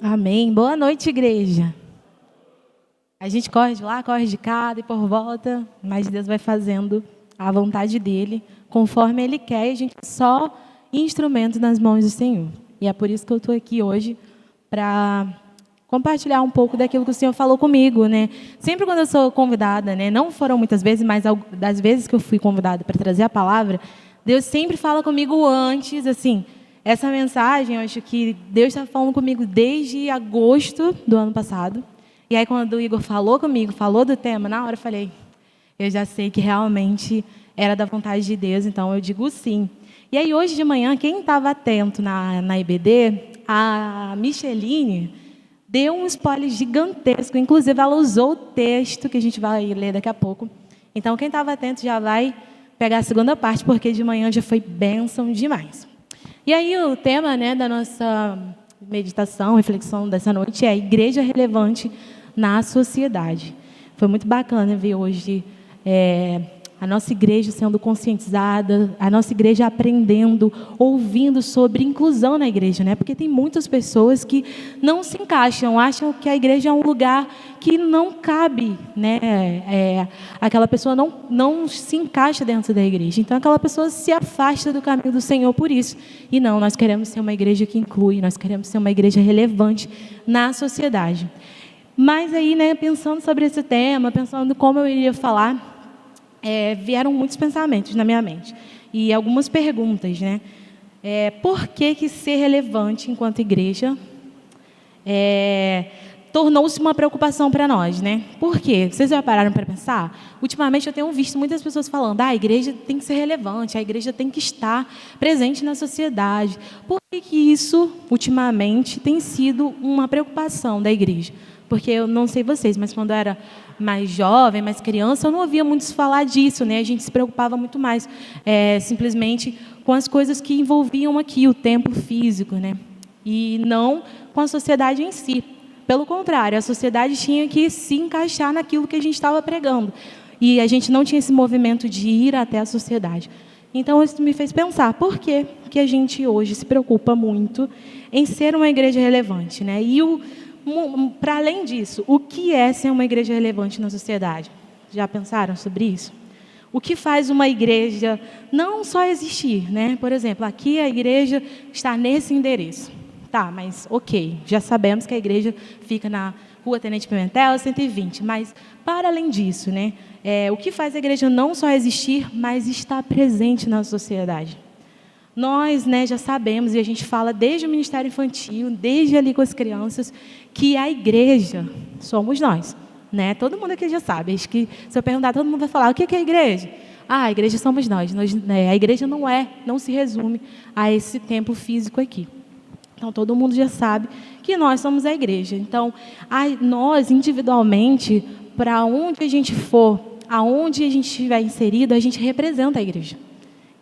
Amém. Boa noite, igreja. A gente corre de lá, corre de cá e por volta, mas Deus vai fazendo a vontade dele, conforme ele quer, e a gente é só instrumento nas mãos do Senhor. E é por isso que eu estou aqui hoje, para compartilhar um pouco daquilo que o Senhor falou comigo, né? Sempre quando eu sou convidada, né? Não foram muitas vezes, mas das vezes que eu fui convidada para trazer a palavra, Deus sempre fala comigo antes, assim. Essa mensagem, eu acho que Deus está falando comigo desde agosto do ano passado. E aí, quando o Igor falou comigo, falou do tema, na hora eu falei, eu já sei que realmente era da vontade de Deus, então eu digo sim. E aí, hoje de manhã, quem estava atento na IBD, a Micheline deu um spoiler gigantesco. Inclusive, ela usou o texto que a gente vai ler daqui a pouco. Então, quem estava atento já vai pegar a segunda parte, porque de manhã já foi bênção demais. E aí, o tema, né, da nossa meditação, reflexão dessa noite é Igreja Relevante na Sociedade. Foi muito bacana ver hoje a nossa igreja sendo conscientizada, a nossa igreja aprendendo, ouvindo sobre inclusão na igreja, né? Porque tem muitas pessoas que não se encaixam, acham que a igreja é um lugar que não cabe, né? Aquela pessoa não se encaixa dentro da igreja. Então, aquela pessoa se afasta do caminho do Senhor por isso. E não, nós queremos ser uma igreja que inclui, nós queremos ser uma igreja relevante na sociedade. Mas aí, né, pensando sobre esse tema, pensando como eu iria falar, vieram muitos pensamentos na minha mente. E algumas perguntas, né? Por que ser relevante enquanto igreja tornou-se uma preocupação para nós, né? Por quê? Vocês já pararam para pensar? Ultimamente eu tenho visto muitas pessoas falando, a igreja tem que ser relevante, a igreja tem que estar presente na sociedade. Por que isso, ultimamente, tem sido uma preocupação da igreja? Porque eu não sei vocês, mas quando eu era mais jovem, mais criança, eu não ouvia muitos falar disso, né? A gente se preocupava muito mais simplesmente com as coisas que envolviam aqui, o tempo físico, né? E não com a sociedade em si. Pelo contrário, a sociedade tinha que se encaixar naquilo que a gente estava pregando. E a gente não tinha esse movimento de ir até a sociedade. Então, isso me fez pensar, por que a gente hoje se preocupa muito em ser uma igreja relevante, né? E para além disso, o que é ser uma igreja relevante na sociedade? Já pensaram sobre isso? O que faz uma igreja não só existir, né? Por exemplo, aqui a igreja está nesse endereço. Tá, mas ok, já sabemos que a igreja fica na Rua Tenente Pimentel, 120. Mas, para além disso, né? O que faz a igreja não só existir, mas estar presente na sociedade? Nós, né, já sabemos, e a gente fala desde o Ministério Infantil, desde ali com as crianças, que a igreja somos nós. Né? Todo mundo aqui já sabe. Acho que, se eu perguntar, todo mundo vai falar, o que é a igreja? A igreja somos nós. A igreja não se resume a esse tempo físico aqui. Então, todo mundo já sabe que nós somos a igreja. Então, nós, individualmente, para onde a gente for, aonde a gente estiver inserido, a gente representa a igreja.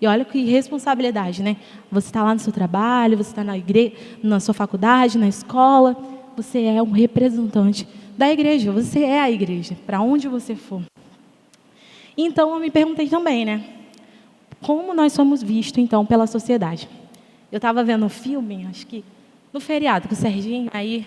E olha que responsabilidade, né? Você está lá no seu trabalho, você está na igreja, na sua faculdade, na escola, você é um representante da igreja, você é a igreja, para onde você for. Então, eu me perguntei também, né? Como nós somos vistos, então, pela sociedade? Eu estava vendo um filme, acho que no feriado com o Serginho, aí,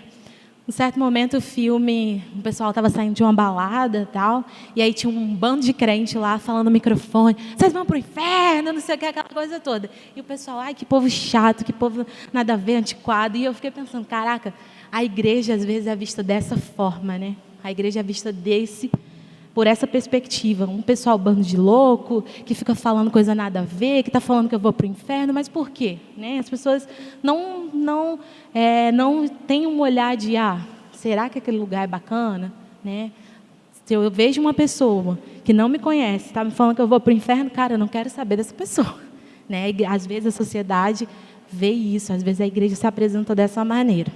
em certo momento, o pessoal estava saindo de uma balada e tal, e aí tinha um bando de crente lá falando no microfone, vocês vão para o inferno, não sei o que, aquela coisa toda. E o pessoal, ai, que povo chato, que povo nada a ver, antiquado. E eu fiquei pensando, caraca, a igreja às vezes é vista dessa forma, né? A igreja é vista por essa perspectiva. Um pessoal bando de louco, que fica falando coisa nada a ver, que está falando que eu vou para o inferno, mas por quê? Né? As pessoas não têm um olhar de, será que aquele lugar é bacana? Né? Se eu vejo uma pessoa que não me conhece, está me falando que eu vou para o inferno, cara, eu não quero saber dessa pessoa. Né? Às vezes a sociedade vê isso, às vezes a igreja se apresenta dessa maneira.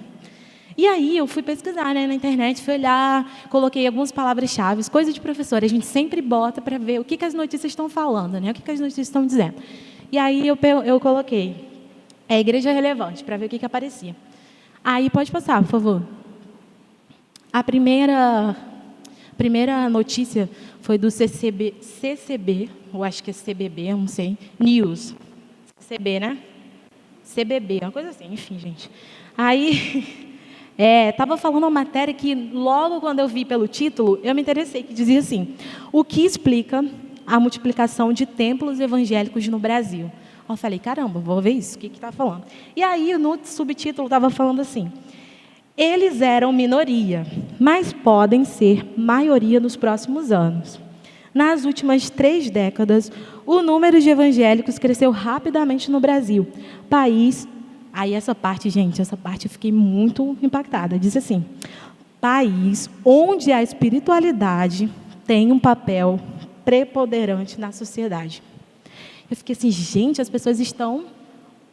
E aí eu fui pesquisar, né, na internet, fui olhar, coloquei algumas palavras-chave, coisa de professor, a gente sempre bota para ver o que as notícias estão falando, né, o que as notícias estão dizendo. E aí eu coloquei igreja relevante, para ver o que aparecia. Aí pode passar, por favor. A primeira notícia foi do CCB, eu acho que é CBB, não sei, News. CB, né? CBB, uma coisa assim, enfim, gente. Aí... estava falando uma matéria que, logo quando eu vi pelo título, eu me interessei, que dizia assim: o que explica a multiplicação de templos evangélicos no Brasil? Eu falei, caramba, vou ver isso, o que está falando? E aí, no subtítulo, estava falando assim: eles eram minoria, mas podem ser maioria nos próximos anos. Nas últimas 3 décadas, o número de evangélicos cresceu rapidamente no Brasil. País... Aí essa parte, gente, essa parte eu fiquei muito impactada. Diz assim: país onde a espiritualidade tem um papel preponderante na sociedade. Eu fiquei assim, gente, as pessoas estão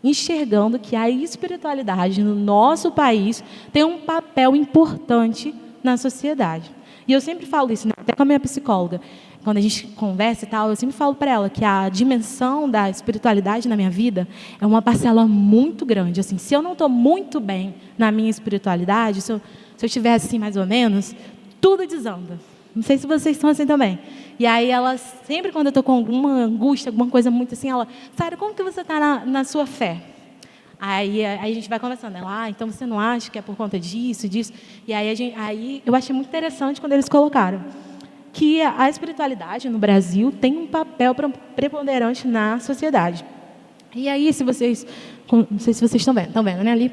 enxergando que a espiritualidade no nosso país tem um papel importante na sociedade. E eu sempre falo isso, né? Até com a minha psicóloga. Quando a gente conversa e tal, eu sempre falo para ela que a dimensão da espiritualidade na minha vida é uma parcela muito grande. Assim, se eu não estou muito bem na minha espiritualidade, se eu estiver assim mais ou menos, tudo desanda. Não sei se vocês estão assim também. E aí ela, sempre quando eu estou com alguma angústia, alguma coisa muito assim, ela, Sara, como que você está na sua fé? Aí a gente vai conversando. Ela, então você não acha que é por conta disso? E aí eu achei muito interessante quando eles colocaram que a espiritualidade no Brasil tem um papel preponderante na sociedade. E aí, não sei se vocês estão vendo, né, ali?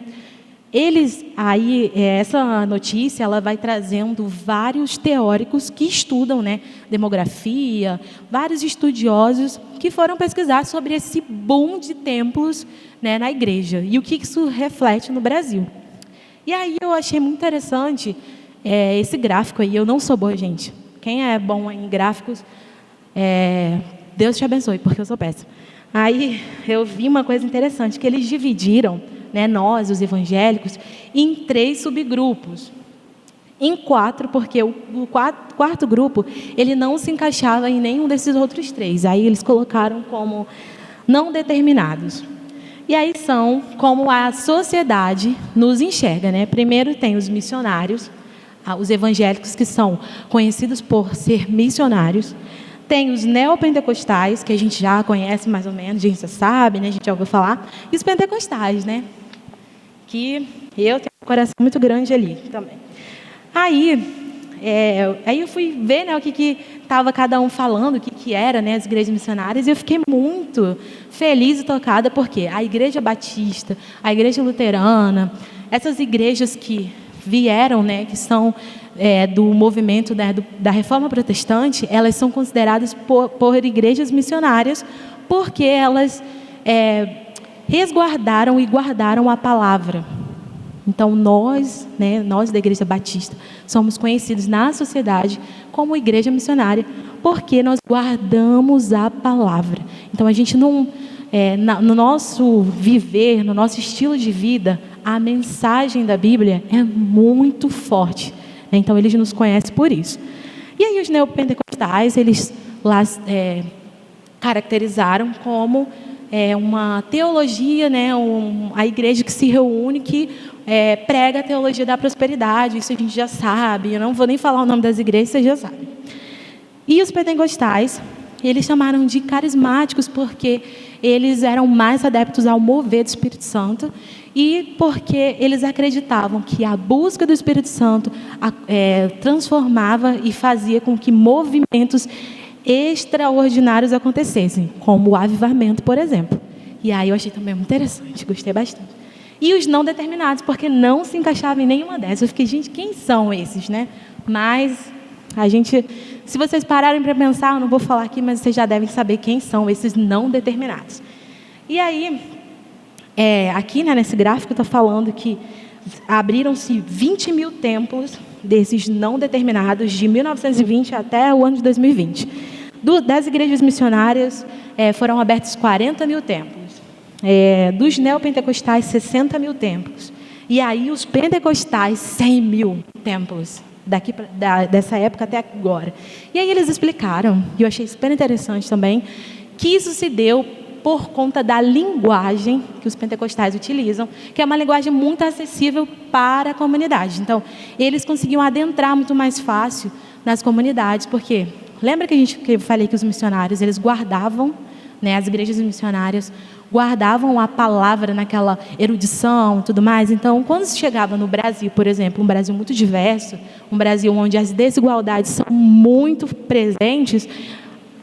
Essa notícia, ela vai trazendo vários teóricos que estudam, né, demografia, vários estudiosos que foram pesquisar sobre esse boom de templos, né, na igreja e o que isso reflete no Brasil. E aí eu achei muito interessante esse gráfico aí. Eu não sou boa, gente. Quem é bom em gráficos, Deus te abençoe, porque eu sou péssima. Aí eu vi uma coisa interessante, que eles dividiram, né, nós, os evangélicos, em 3 subgrupos. Em 4, porque o quarto grupo, ele não se encaixava em nenhum desses outros 3. Aí eles colocaram como não determinados. E aí são como a sociedade nos enxerga, né? Primeiro tem os missionários, os evangélicos que são conhecidos por ser missionários. Tem os neopentecostais, que a gente já conhece mais ou menos, a gente já sabe, né? A gente já ouviu falar. E os pentecostais, né? Que eu tenho um coração muito grande ali também. Aí eu fui ver, né, o que estava cada um falando, o que era, né, as igrejas missionárias, e eu fiquei muito feliz e tocada, porque a igreja batista, a igreja luterana, essas igrejas que vieram, né, que são do movimento, né, da reforma protestante, elas são consideradas por igrejas missionárias, porque elas resguardaram e guardaram a palavra. Então, nós da Igreja Batista, somos conhecidos na sociedade como igreja missionária, porque nós guardamos a palavra. Então, a gente não, no nosso viver, no nosso estilo de vida, a mensagem da Bíblia é muito forte. Então, eles nos conhecem por isso. E aí, os neopentecostais, eles lá caracterizaram como uma teologia, né, a igreja que se reúne, que prega a teologia da prosperidade. Isso a gente já sabe, eu não vou nem falar o nome das igrejas, vocês já sabem. E os pentecostais, eles chamaram de carismáticos, porque eles eram mais adeptos ao mover do Espírito Santo, e porque eles acreditavam que a busca do Espírito Santo transformava e fazia com que movimentos extraordinários acontecessem, como o avivamento, por exemplo. E aí eu achei também muito interessante, gostei bastante. E os não determinados, porque não se encaixava em nenhuma dessas. Eu fiquei, gente, quem são esses, né? Mas a gente, se vocês pararem para pensar, eu não vou falar aqui, mas vocês já devem saber quem são esses não determinados. E aí, aqui, né, nesse gráfico está falando que abriram-se 20 mil templos desses não determinados de 1920 até o ano de 2020. Das igrejas missionárias foram abertos 40 mil templos. Dos neopentecostais, 60 mil templos. E aí os pentecostais, 100 mil templos, dessa época até agora. E aí eles explicaram, e eu achei super interessante também, que isso se deu por conta da linguagem que os pentecostais utilizam, que é uma linguagem muito acessível para a comunidade. Então, eles conseguiam adentrar muito mais fácil nas comunidades, porque lembra que eu falei que os missionários, eles guardavam né? As igrejas missionárias guardavam a palavra naquela erudição e tudo mais. Então, quando se chegava no Brasil, por exemplo, um Brasil muito diverso, um Brasil onde as desigualdades são muito presentes,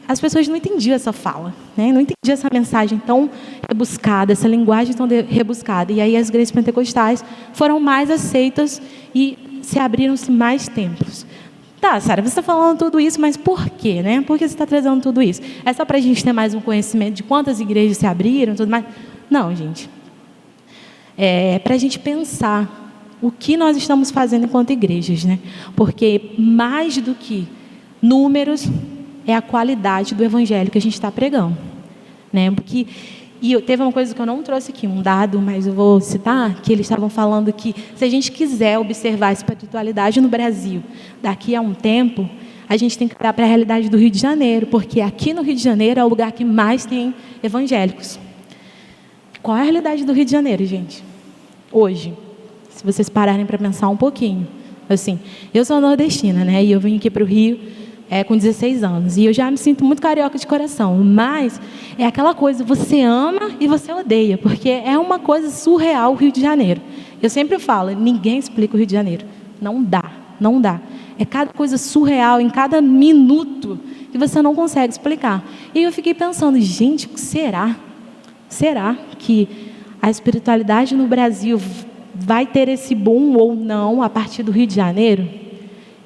as pessoas não entendiam essa fala, né? Não entendiam essa mensagem tão rebuscada, essa linguagem tão rebuscada. E aí as igrejas pentecostais foram mais aceitas e se abriram-se mais templos. Tá, Sara, você está falando tudo isso, mas por quê, né? Por que você está trazendo tudo isso? É só para a gente ter mais um conhecimento de quantas igrejas se abriram e tudo mais? Não, gente. É para a gente pensar o que nós estamos fazendo enquanto igrejas, né? Porque mais do que números é a qualidade do evangelho que a gente está pregando, né? Porque teve uma coisa que eu não trouxe aqui, um dado, mas eu vou citar, que eles estavam falando que se a gente quiser observar a espiritualidade no Brasil daqui a um tempo, a gente tem que olhar para a realidade do Rio de Janeiro, porque aqui no Rio de Janeiro é o lugar que mais tem evangélicos. Qual é a realidade do Rio de Janeiro, gente? Hoje, se vocês pararem para pensar um pouquinho. Assim, eu sou nordestina, né? E eu vim aqui para o Rio com 16 anos. E eu já me sinto muito carioca de coração. Mas é aquela coisa, você ama e você odeia. Porque é uma coisa surreal o Rio de Janeiro. Eu sempre falo, ninguém explica o Rio de Janeiro. Não dá, não dá. É cada coisa surreal em cada minuto que você não consegue explicar. E eu fiquei pensando, gente, será que a espiritualidade no Brasil vai ter esse boom ou não a partir do Rio de Janeiro?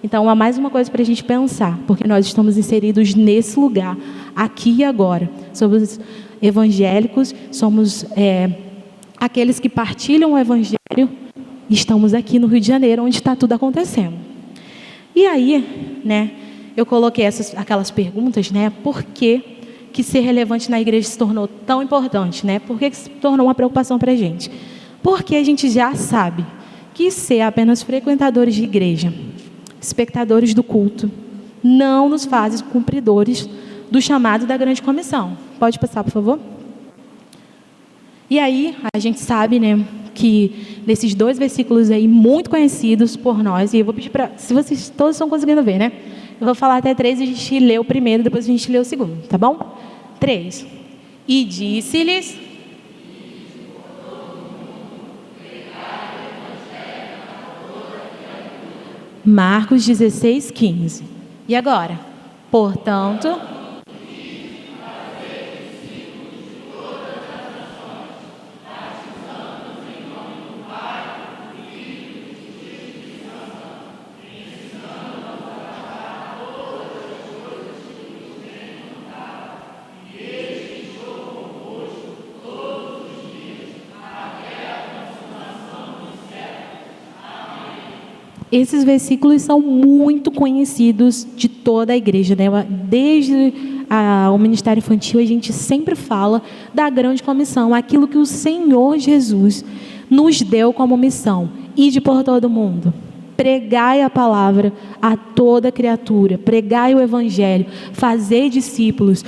Então, há mais uma coisa para a gente pensar, porque nós estamos inseridos nesse lugar, aqui e agora. Somos evangélicos, somos aqueles que partilham o evangelho, e estamos aqui no Rio de Janeiro, onde está tudo acontecendo. E aí, né, eu coloquei aquelas perguntas, né, por que ser relevante na igreja se tornou tão importante, né? Por que se tornou uma preocupação para a gente? Porque a gente já sabe que ser apenas frequentadores de igreja, espectadores do culto, não nos faz cumpridores do chamado da grande comissão. Pode passar, por favor? E aí, a gente sabe, né, que nesses 2 versículos aí, muito conhecidos por nós, e eu vou pedir para, se vocês todos estão conseguindo ver, né? Eu vou falar até 3 e a gente lê o primeiro, depois a gente lê o segundo, tá bom? 3. E disse-lhes... Marcos 16, 15. E agora? Portanto... Esses versículos são muito conhecidos de toda a igreja, né? Desde o ministério infantil, a gente sempre fala da grande comissão, aquilo que o Senhor Jesus nos deu como missão: ide por todo o mundo, pregai a palavra a toda criatura, pregai o evangelho, fazei discípulos.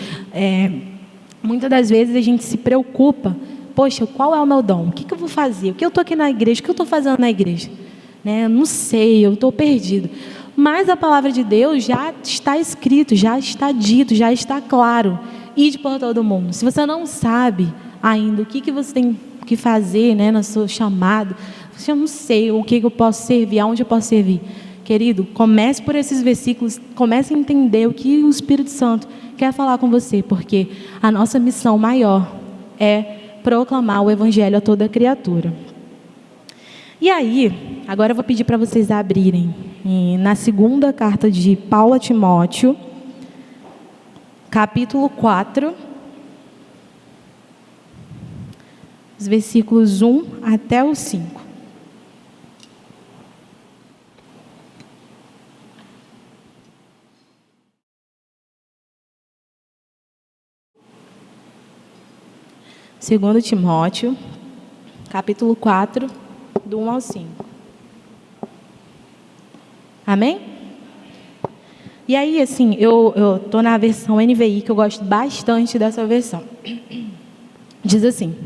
Muitas das vezes a gente se preocupa, poxa, qual é o meu dom? O que eu vou fazer? O que eu estou aqui na igreja? O que eu estou fazendo na igreja? Não sei, eu estou perdido. Mas a palavra de Deus já está escrito, já está dito, já está claro. Ide por todo mundo. Se você não sabe ainda o que você tem que fazer, né, no seu chamado, você não sei o que eu posso servir, aonde eu posso servir. Querido, comece por esses versículos, comece a entender o que o Espírito Santo quer falar com você, porque a nossa missão maior é proclamar o evangelho a toda criatura. E aí, agora eu vou pedir para vocês abrirem na segunda carta de Paulo a Timóteo, capítulo 4, os versículos 1 até o 5. Segundo Timóteo, capítulo 4, do 1 ao 5. Amém? E aí, assim, eu estou na versão NVI, que eu gosto bastante dessa versão. Diz assim: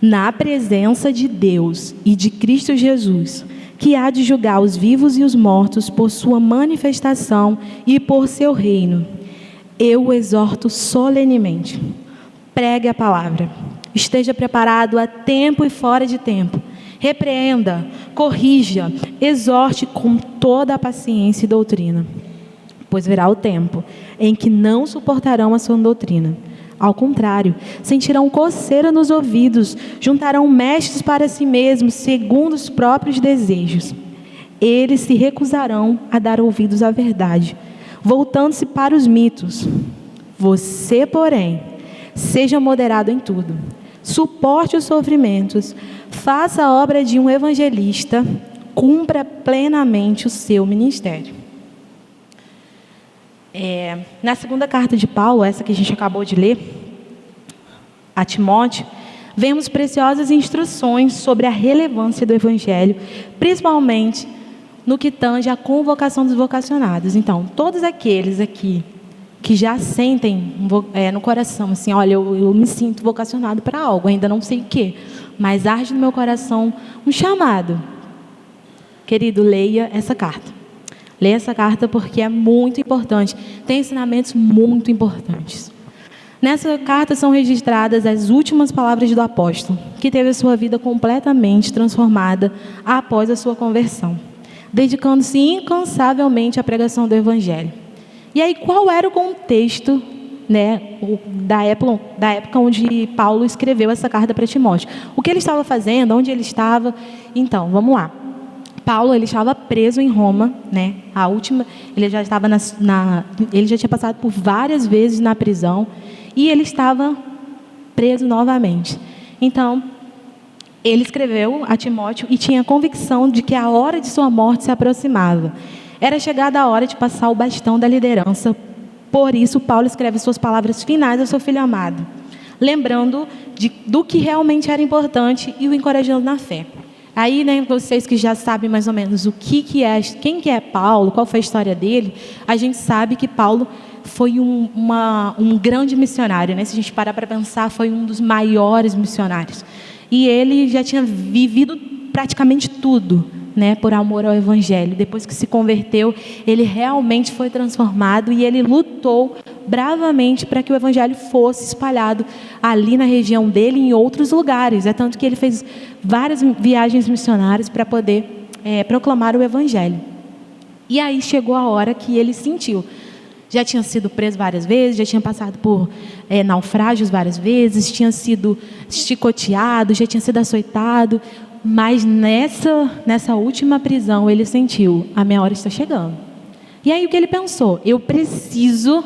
na presença de Deus e de Cristo Jesus, que há de julgar os vivos e os mortos por sua manifestação e por seu reino, eu o exorto solenemente, Pregue a palavra. Esteja preparado a tempo e fora de tempo. Repreenda, corrija, exorte com toda a paciência e doutrina. Pois virá o tempo em que não suportarão a sua doutrina. Ao contrário, sentirão coceira nos ouvidos, juntarão mestres para si mesmos, segundo os próprios desejos. Eles se recusarão a dar ouvidos à verdade, voltando-se para os mitos. Você, porém, seja moderado em tudo. Suporte os sofrimentos, faça a obra de um evangelista, cumpra plenamente o seu ministério. Na segunda carta de Paulo, essa que a gente acabou de ler, a Timóteo, vemos preciosas instruções sobre a relevância do Evangelho, principalmente no que tange à convocação dos vocacionados. Então, todos aqueles aqui que já sentem no coração, assim, olha, eu me sinto vocacionado para algo, ainda não sei o quê, mas arde no meu coração um chamado. Querido, leia essa carta. Leia essa carta porque é muito importante. Tem ensinamentos muito importantes. Nessa carta são registradas as últimas palavras do apóstolo, que teve a sua vida completamente transformada após a sua conversão, dedicando-se incansavelmente à pregação do Evangelho. E aí, qual era o contexto, da época onde Paulo escreveu essa carta para Timóteo? O que ele estava fazendo? Onde ele estava? Então, vamos lá. Paulo, ele estava preso em Roma, ele já estava ele já tinha passado por várias vezes na prisão e ele estava preso novamente. Então, ele escreveu a Timóteo e tinha a convicção de que a hora de sua morte se aproximava. Era chegada a hora de passar o bastão da liderança. Por isso, Paulo escreve suas palavras finais ao seu filho amado, lembrando do que realmente era importante e o encorajando na fé. Aí, vocês que já sabem mais ou menos quem que é Paulo, qual foi a história dele, a gente sabe que Paulo foi um grande missionário, Se a gente parar para pensar, foi um dos maiores missionários. E ele já tinha vivido praticamente tudo, por amor ao Evangelho. Depois que se converteu, ele realmente foi transformado e ele lutou bravamente para que o Evangelho fosse espalhado ali na região dele e em outros lugares. É tanto que ele fez várias viagens missionárias para poder proclamar o Evangelho. E aí chegou a hora que ele sentiu. Já tinha sido preso várias vezes, já tinha passado por naufrágios várias vezes, tinha sido chicoteado, já tinha sido açoitado. Mas nessa última prisão ele sentiu, a minha hora está chegando. E aí o que ele pensou? Eu preciso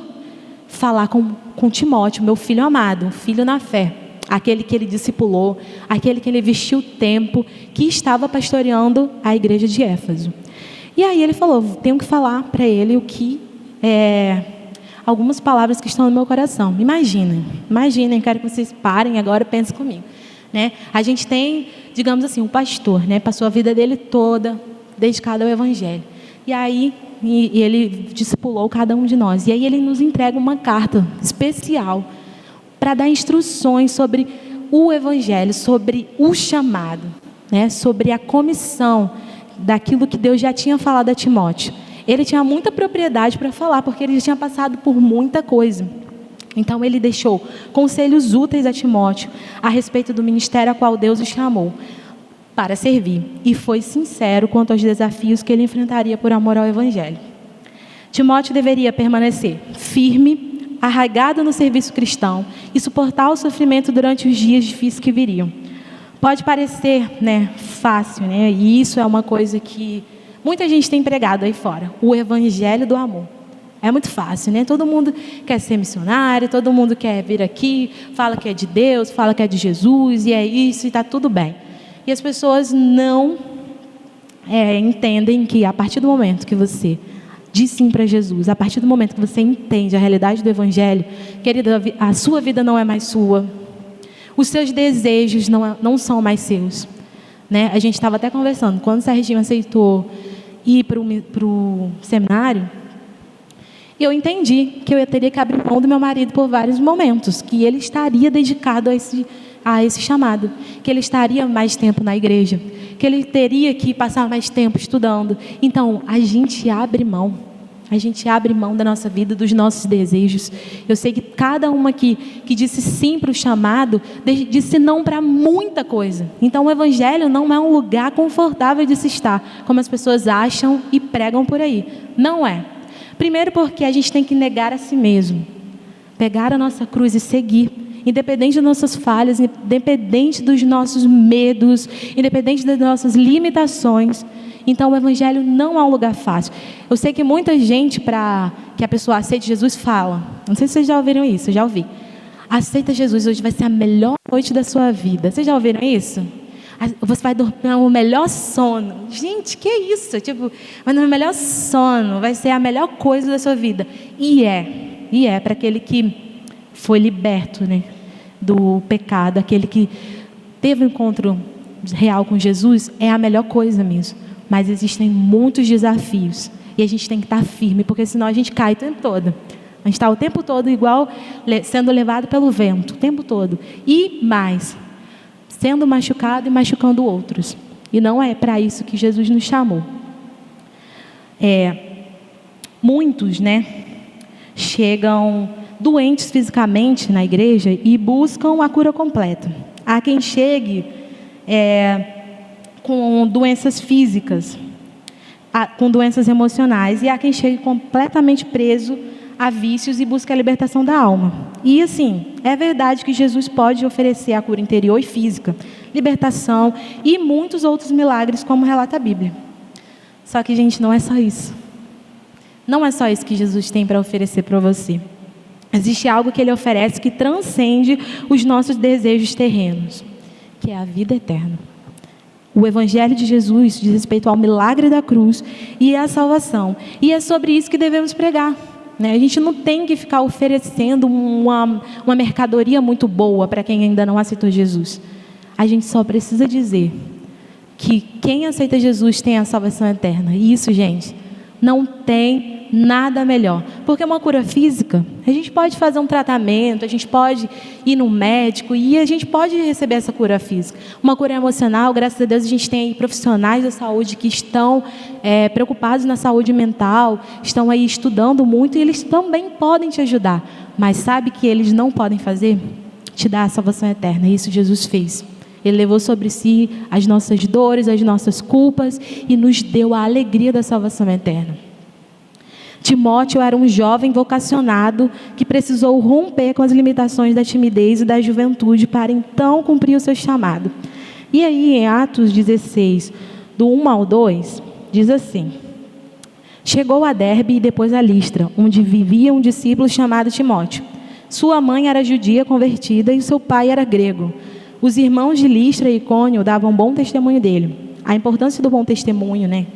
falar com Timóteo, meu filho amado, um filho na fé, aquele que ele discipulou, aquele que ele vestiu o tempo, que estava pastoreando a igreja de Éfeso. E aí ele falou, tenho que falar para ele algumas palavras que estão no meu coração. Imaginem, quero que vocês parem agora e pensem comigo. A gente tem, digamos assim, um pastor, passou a vida dele toda dedicado ao Evangelho. E aí ele discipulou cada um de nós. E aí ele nos entrega uma carta especial para dar instruções sobre o Evangelho, sobre o chamado, sobre a comissão daquilo que Deus já tinha falado a Timóteo. Ele tinha muita propriedade para falar, porque ele já tinha passado por muita coisa. Então, ele deixou conselhos úteis a Timóteo a respeito do ministério a qual Deus o chamou para servir. E foi sincero quanto aos desafios que ele enfrentaria por amor ao Evangelho. Timóteo deveria permanecer firme, arraigado no serviço cristão e suportar o sofrimento durante os dias difíceis que viriam. Pode parecer fácil, e isso é uma coisa que muita gente tem pregado aí fora, o Evangelho do amor. É muito fácil, Todo mundo quer ser missionário, todo mundo quer vir aqui, fala que é de Deus, fala que é de Jesus, e é isso, e está tudo bem. E as pessoas não entendem que a partir do momento que você diz sim para Jesus, a partir do momento que você entende a realidade do Evangelho, querida, a sua vida não é mais sua, os seus desejos não são mais seus. A gente estava até conversando, quando o Serginho aceitou ir para o seminário, eu entendi que eu teria que abrir mão do meu marido por vários momentos, que ele estaria dedicado a esse chamado, que ele estaria mais tempo na igreja, que ele teria que passar mais tempo estudando. Então, a gente abre mão. A gente abre mão da nossa vida, dos nossos desejos. Eu sei que cada uma aqui que disse sim para o chamado, disse não para muita coisa. Então o Evangelho não é um lugar confortável de se estar, como as pessoas acham e pregam por aí. Não é. Primeiro porque a gente tem que negar a si mesmo. Pegar a nossa cruz e seguir. Independente das nossas falhas, independente dos nossos medos, independente das nossas limitações. Então o Evangelho não é um lugar fácil. Eu sei que muita gente, para que a pessoa aceite Jesus, fala. Não sei se vocês já ouviram isso, eu já ouvi. Aceita Jesus, hoje vai ser a melhor noite da sua vida. Vocês já ouviram isso? Você vai dormir o melhor sono. Gente, que isso? Tipo, vai dormir o melhor sono, vai ser a melhor coisa da sua vida. E é para aquele que foi liberto, né, do pecado, aquele que teve um encontro real com Jesus, é a melhor coisa mesmo. Mas existem muitos desafios e a gente tem que estar firme, porque senão a gente cai o tempo todo. A gente está o tempo todo igual sendo levado pelo vento, o tempo todo. E mais, sendo machucado e machucando outros. E não é para isso que Jesus nos chamou. Muitos, né, chegam doentes fisicamente na igreja e buscam a cura completa. Há quem chegue com doenças físicas, com doenças emocionais, e há quem chegue completamente preso a vícios e busque a libertação da alma. E assim, é verdade que Jesus pode oferecer a cura interior e física, libertação e muitos outros milagres, como relata a Bíblia. Só que, gente, não é só isso. Não é só isso que Jesus tem para oferecer para você. Existe algo que Ele oferece que transcende os nossos desejos terrenos, que é a vida eterna. O Evangelho de Jesus diz respeito ao milagre da cruz e à salvação. E é sobre isso que devemos pregar, né? A gente não tem que ficar oferecendo uma mercadoria muito boa para quem ainda não aceitou Jesus. A gente só precisa dizer que quem aceita Jesus tem a salvação eterna. E isso, gente, não tem nada melhor. Porque uma cura física, a gente pode fazer um tratamento, a gente pode ir no médico e a gente pode receber essa cura física. Uma cura emocional, graças a Deus, a gente tem aí profissionais da saúde que estão preocupados na saúde mental, estão aí estudando muito e eles também podem te ajudar. Mas sabe que eles não podem fazer? Te dar a salvação eterna. Isso Jesus fez. Ele levou sobre si as nossas dores, as nossas culpas e nos deu a alegria da salvação eterna. Timóteo era um jovem vocacionado que precisou romper com as limitações da timidez e da juventude para então cumprir o seu chamado. E aí em Atos 16, do 1 ao 2, diz assim: chegou a Derbe e depois a Listra, onde vivia um discípulo chamado Timóteo. Sua mãe era judia convertida e seu pai era grego. Os irmãos de Listra e Icônio davam bom testemunho dele. A importância do bom testemunho, né?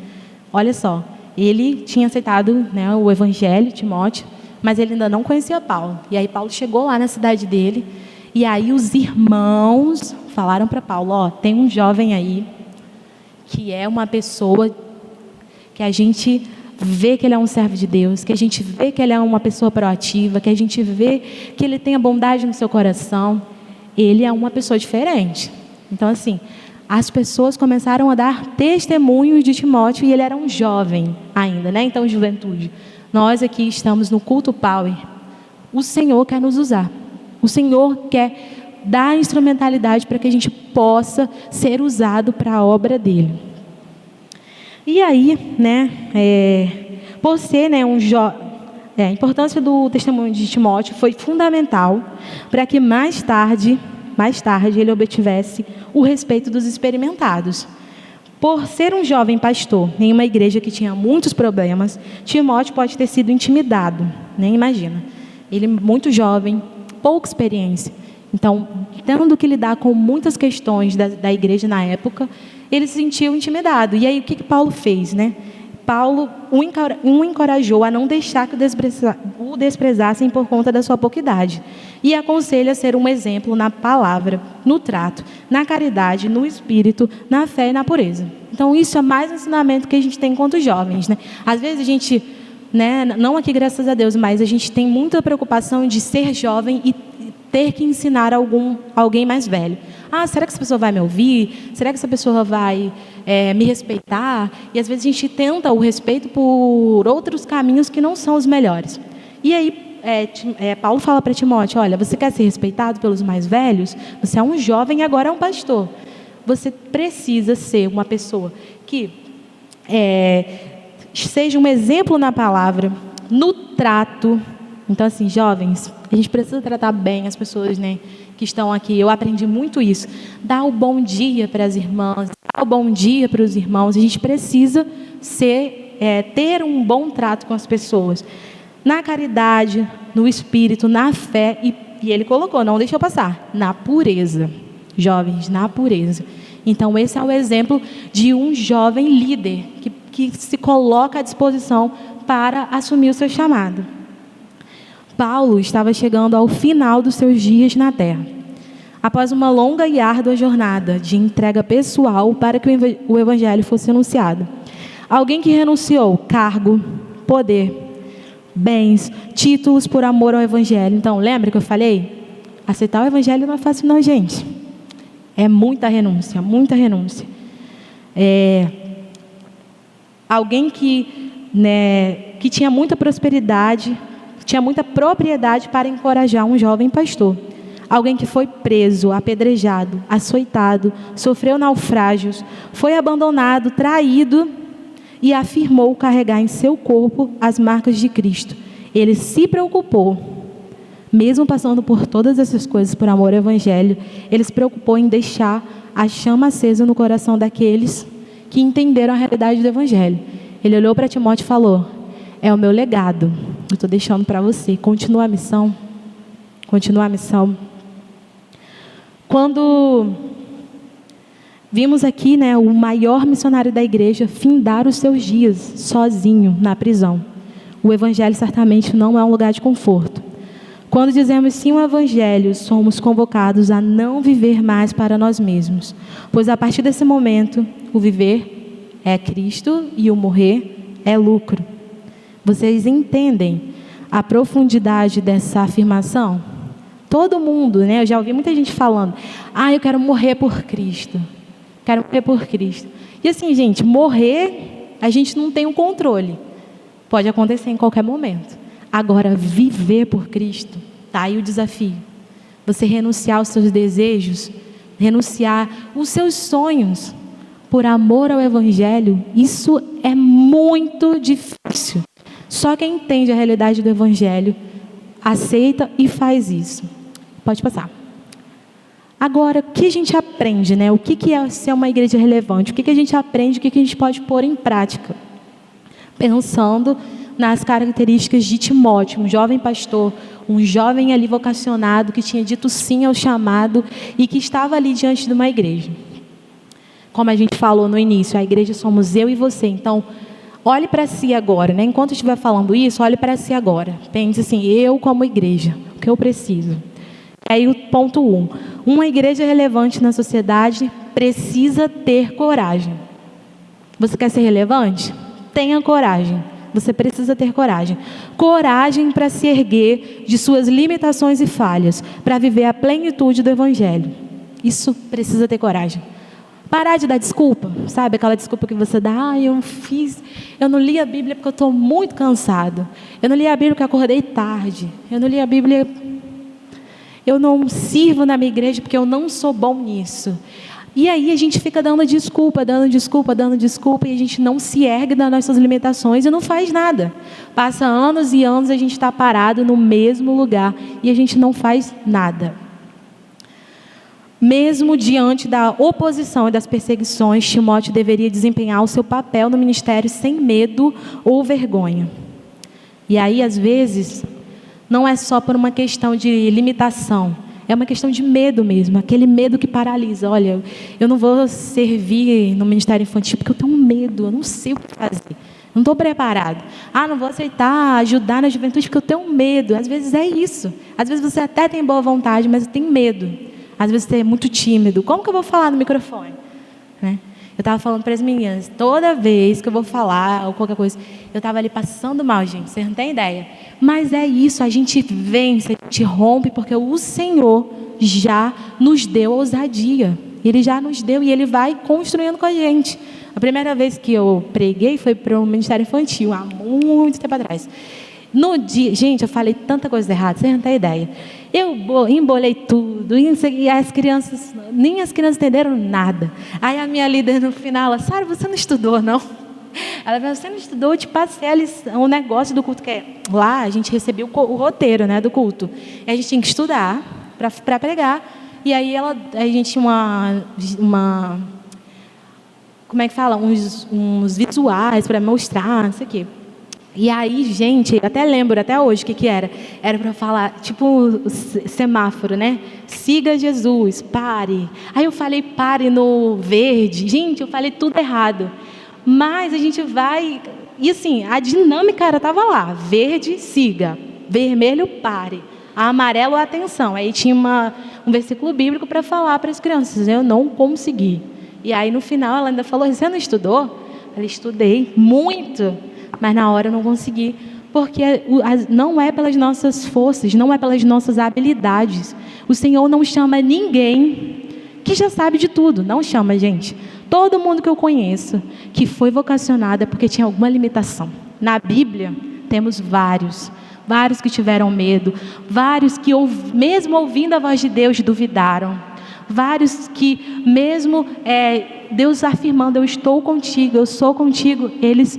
Olha só. Ele tinha aceitado, né, o Evangelho, Timóteo, mas ele ainda não conhecia Paulo. E aí Paulo chegou lá na cidade dele, e aí os irmãos falaram para Paulo: ó, tem um jovem aí, que é uma pessoa que a gente vê que ele é um servo de Deus, que a gente vê que ele é uma pessoa proativa, que a gente vê que ele tem a bondade no seu coração. Ele é uma pessoa diferente. Então, assim, as pessoas começaram a dar testemunhos de Timóteo e ele era um jovem ainda, né? Então, juventude. Nós aqui estamos no culto Power. O Senhor quer nos usar. O Senhor quer dar instrumentalidade para que a gente possa ser usado para a obra dele. E aí, né? Por ser, né, a importância do testemunho de Timóteo foi fundamental para que mais tarde ele obtivesse o respeito dos experimentados. Por ser um jovem pastor em uma igreja que tinha muitos problemas, Timóteo pode ter sido intimidado, nem imagina. Ele muito jovem, pouca experiência. Então, tendo que lidar com muitas questões da igreja na época, ele se sentiu intimidado. E aí, o que Paulo fez, né? Paulo o encorajou a não deixar que o desprezassem por conta da sua pouca idade. E aconselha a ser um exemplo na palavra, no trato, na caridade, no espírito, na fé e na pureza. Então, isso é mais um ensinamento que a gente tem enquanto jovens, né? Às vezes a gente, né, não aqui graças a Deus, mas a gente tem muita preocupação de ser jovem e ter que ensinar alguém mais velho. Ah, será que essa pessoa vai me ouvir? Será que essa pessoa vai me respeitar? E às vezes a gente tenta o respeito por outros caminhos que não são os melhores. E aí Paulo fala para Timóteo, olha, você quer ser respeitado pelos mais velhos? Você é um jovem e agora é um pastor. Você precisa ser uma pessoa que seja um exemplo na palavra, no trato. Então, assim, jovens, a gente precisa tratar bem as pessoas, né, que estão aqui. Eu aprendi muito isso. Dar o bom dia para as irmãs, dar o bom dia para os irmãos. A gente precisa ter um bom trato com as pessoas. Na caridade, no espírito, na fé. E ele colocou, não deixa eu passar, na pureza. Jovens, na pureza. Então, esse é o exemplo de um jovem líder que se coloca à disposição para assumir o seu chamado. Paulo estava chegando ao final dos seus dias na terra, após uma longa e árdua jornada de entrega pessoal para que o evangelho fosse anunciado. Alguém que renunciou cargo, poder, bens, títulos por amor ao evangelho. Então, lembra que eu falei? Aceitar o evangelho não é fácil não, gente. É muita renúncia, muita renúncia. Alguém que tinha muita prosperidade, tinha muita propriedade para encorajar um jovem pastor. Alguém que foi preso, apedrejado, açoitado, sofreu naufrágios, foi abandonado, traído e afirmou carregar em seu corpo as marcas de Cristo. Ele se preocupou, mesmo passando por todas essas coisas por amor ao evangelho, ele se preocupou em deixar a chama acesa no coração daqueles que entenderam a realidade do evangelho. Ele olhou para Timóteo e falou, é o meu legado, eu estou deixando para você, continua a missão. Continua a missão. Quando vimos aqui, o maior missionário da igreja findar os seus dias sozinho na prisão, o evangelho certamente não é um lugar de conforto. Quando dizemos sim ao evangelho, somos convocados a não viver mais para nós mesmos, pois a partir desse momento, o viver é Cristo e o morrer é lucro. Vocês entendem a profundidade dessa afirmação? Todo mundo, eu já ouvi muita gente falando, eu quero morrer por Cristo, quero morrer por Cristo. E assim, gente, morrer, a gente não tem o controle, pode acontecer em qualquer momento. Agora, viver por Cristo, está aí o desafio. Você renunciar aos seus desejos, renunciar os seus sonhos, por amor ao evangelho, isso é muito difícil. Só quem entende a realidade do evangelho aceita e faz isso. Pode passar. Agora, o que a gente aprende, O que é ser uma igreja relevante? O que a gente aprende? O que a gente pode pôr em prática? Pensando nas características de Timóteo, um jovem pastor, um jovem ali vocacionado, que tinha dito sim ao chamado e que estava ali diante de uma igreja. Como a gente falou no início, a igreja somos eu e você. Então, olhe para si agora, Enquanto eu estiver falando isso, olhe para si agora. Pense assim, eu como igreja, o que eu preciso? Aí o ponto 1. Uma igreja relevante na sociedade precisa ter coragem. Você quer ser relevante? Tenha coragem. Você precisa ter coragem. Coragem para se erguer de suas limitações e falhas, para viver a plenitude do evangelho. Isso precisa ter coragem. Parar de dar desculpa, sabe? Aquela desculpa que você dá, eu não li a Bíblia porque eu estou muito cansado. Eu não li a Bíblia porque eu acordei tarde. Eu não li a Bíblia, eu não sirvo na minha igreja porque eu não sou bom nisso. E aí a gente fica dando desculpa, e a gente não se ergue das nossas limitações e não faz nada. Passa anos e anos, a gente está parado no mesmo lugar e a gente não faz nada. Mesmo diante da oposição e das perseguições, Timóteo deveria desempenhar o seu papel no ministério sem medo ou vergonha. E aí, às vezes, não é só por uma questão de limitação, é uma questão de medo mesmo, aquele medo que paralisa. Olha, eu não vou servir no ministério infantil porque eu tenho medo, eu não sei o que fazer, não estou preparado. Não vou aceitar ajudar na juventude porque eu tenho medo. Às vezes é isso, às vezes você até tem boa vontade, mas tem medo. Às vezes você é muito tímido. Como que eu vou falar no microfone? Eu Eu estava falando para as meninas, toda vez que eu vou falar ou qualquer coisa, eu estava ali passando mal, gente, vocês não têm ideia. Mas é isso, a gente vence, a gente rompe, porque o Senhor já nos deu ousadia. Ele já nos deu e Ele vai construindo com a gente. A primeira vez que eu preguei foi para o Ministério Infantil, há muito tempo atrás. No dia, gente, eu falei tanta coisa errada, vocês não têm ideia. Eu embolei tudo, e as crianças, nem as crianças entenderam nada. Aí a minha líder no final, ela, Sara, você não estudou, não? Ela falou, você não estudou, eu te passei o negócio do culto, que é, lá a gente recebia o roteiro, né, do culto. E a gente tinha que estudar para pregar. E aí a gente tinha uma como é que fala? Uns visuais para mostrar, não sei o quê. E aí, gente, até lembro até hoje o que era. Era para falar, tipo, semáforo, né? Siga Jesus, pare. Aí eu falei pare no verde. Gente, eu falei tudo errado. Mas a gente vai... E assim, a dinâmica estava lá. Verde, siga. Vermelho, pare. Amarelo, atenção. Aí tinha um versículo bíblico para falar para as crianças. Eu não consegui. E aí, no final, ela ainda falou, você não estudou? Eu falei, estudei muito. Mas na hora eu não consegui, porque não é pelas nossas forças, não é pelas nossas habilidades. O Senhor não chama ninguém que já sabe de tudo, não chama, gente. Todo mundo que eu conheço que foi vocacionado é porque tinha alguma limitação. Na Bíblia, temos vários que tiveram medo, vários que, mesmo ouvindo a voz de Deus, duvidaram. Vários que, mesmo Deus afirmando, eu estou contigo, eu sou contigo, eles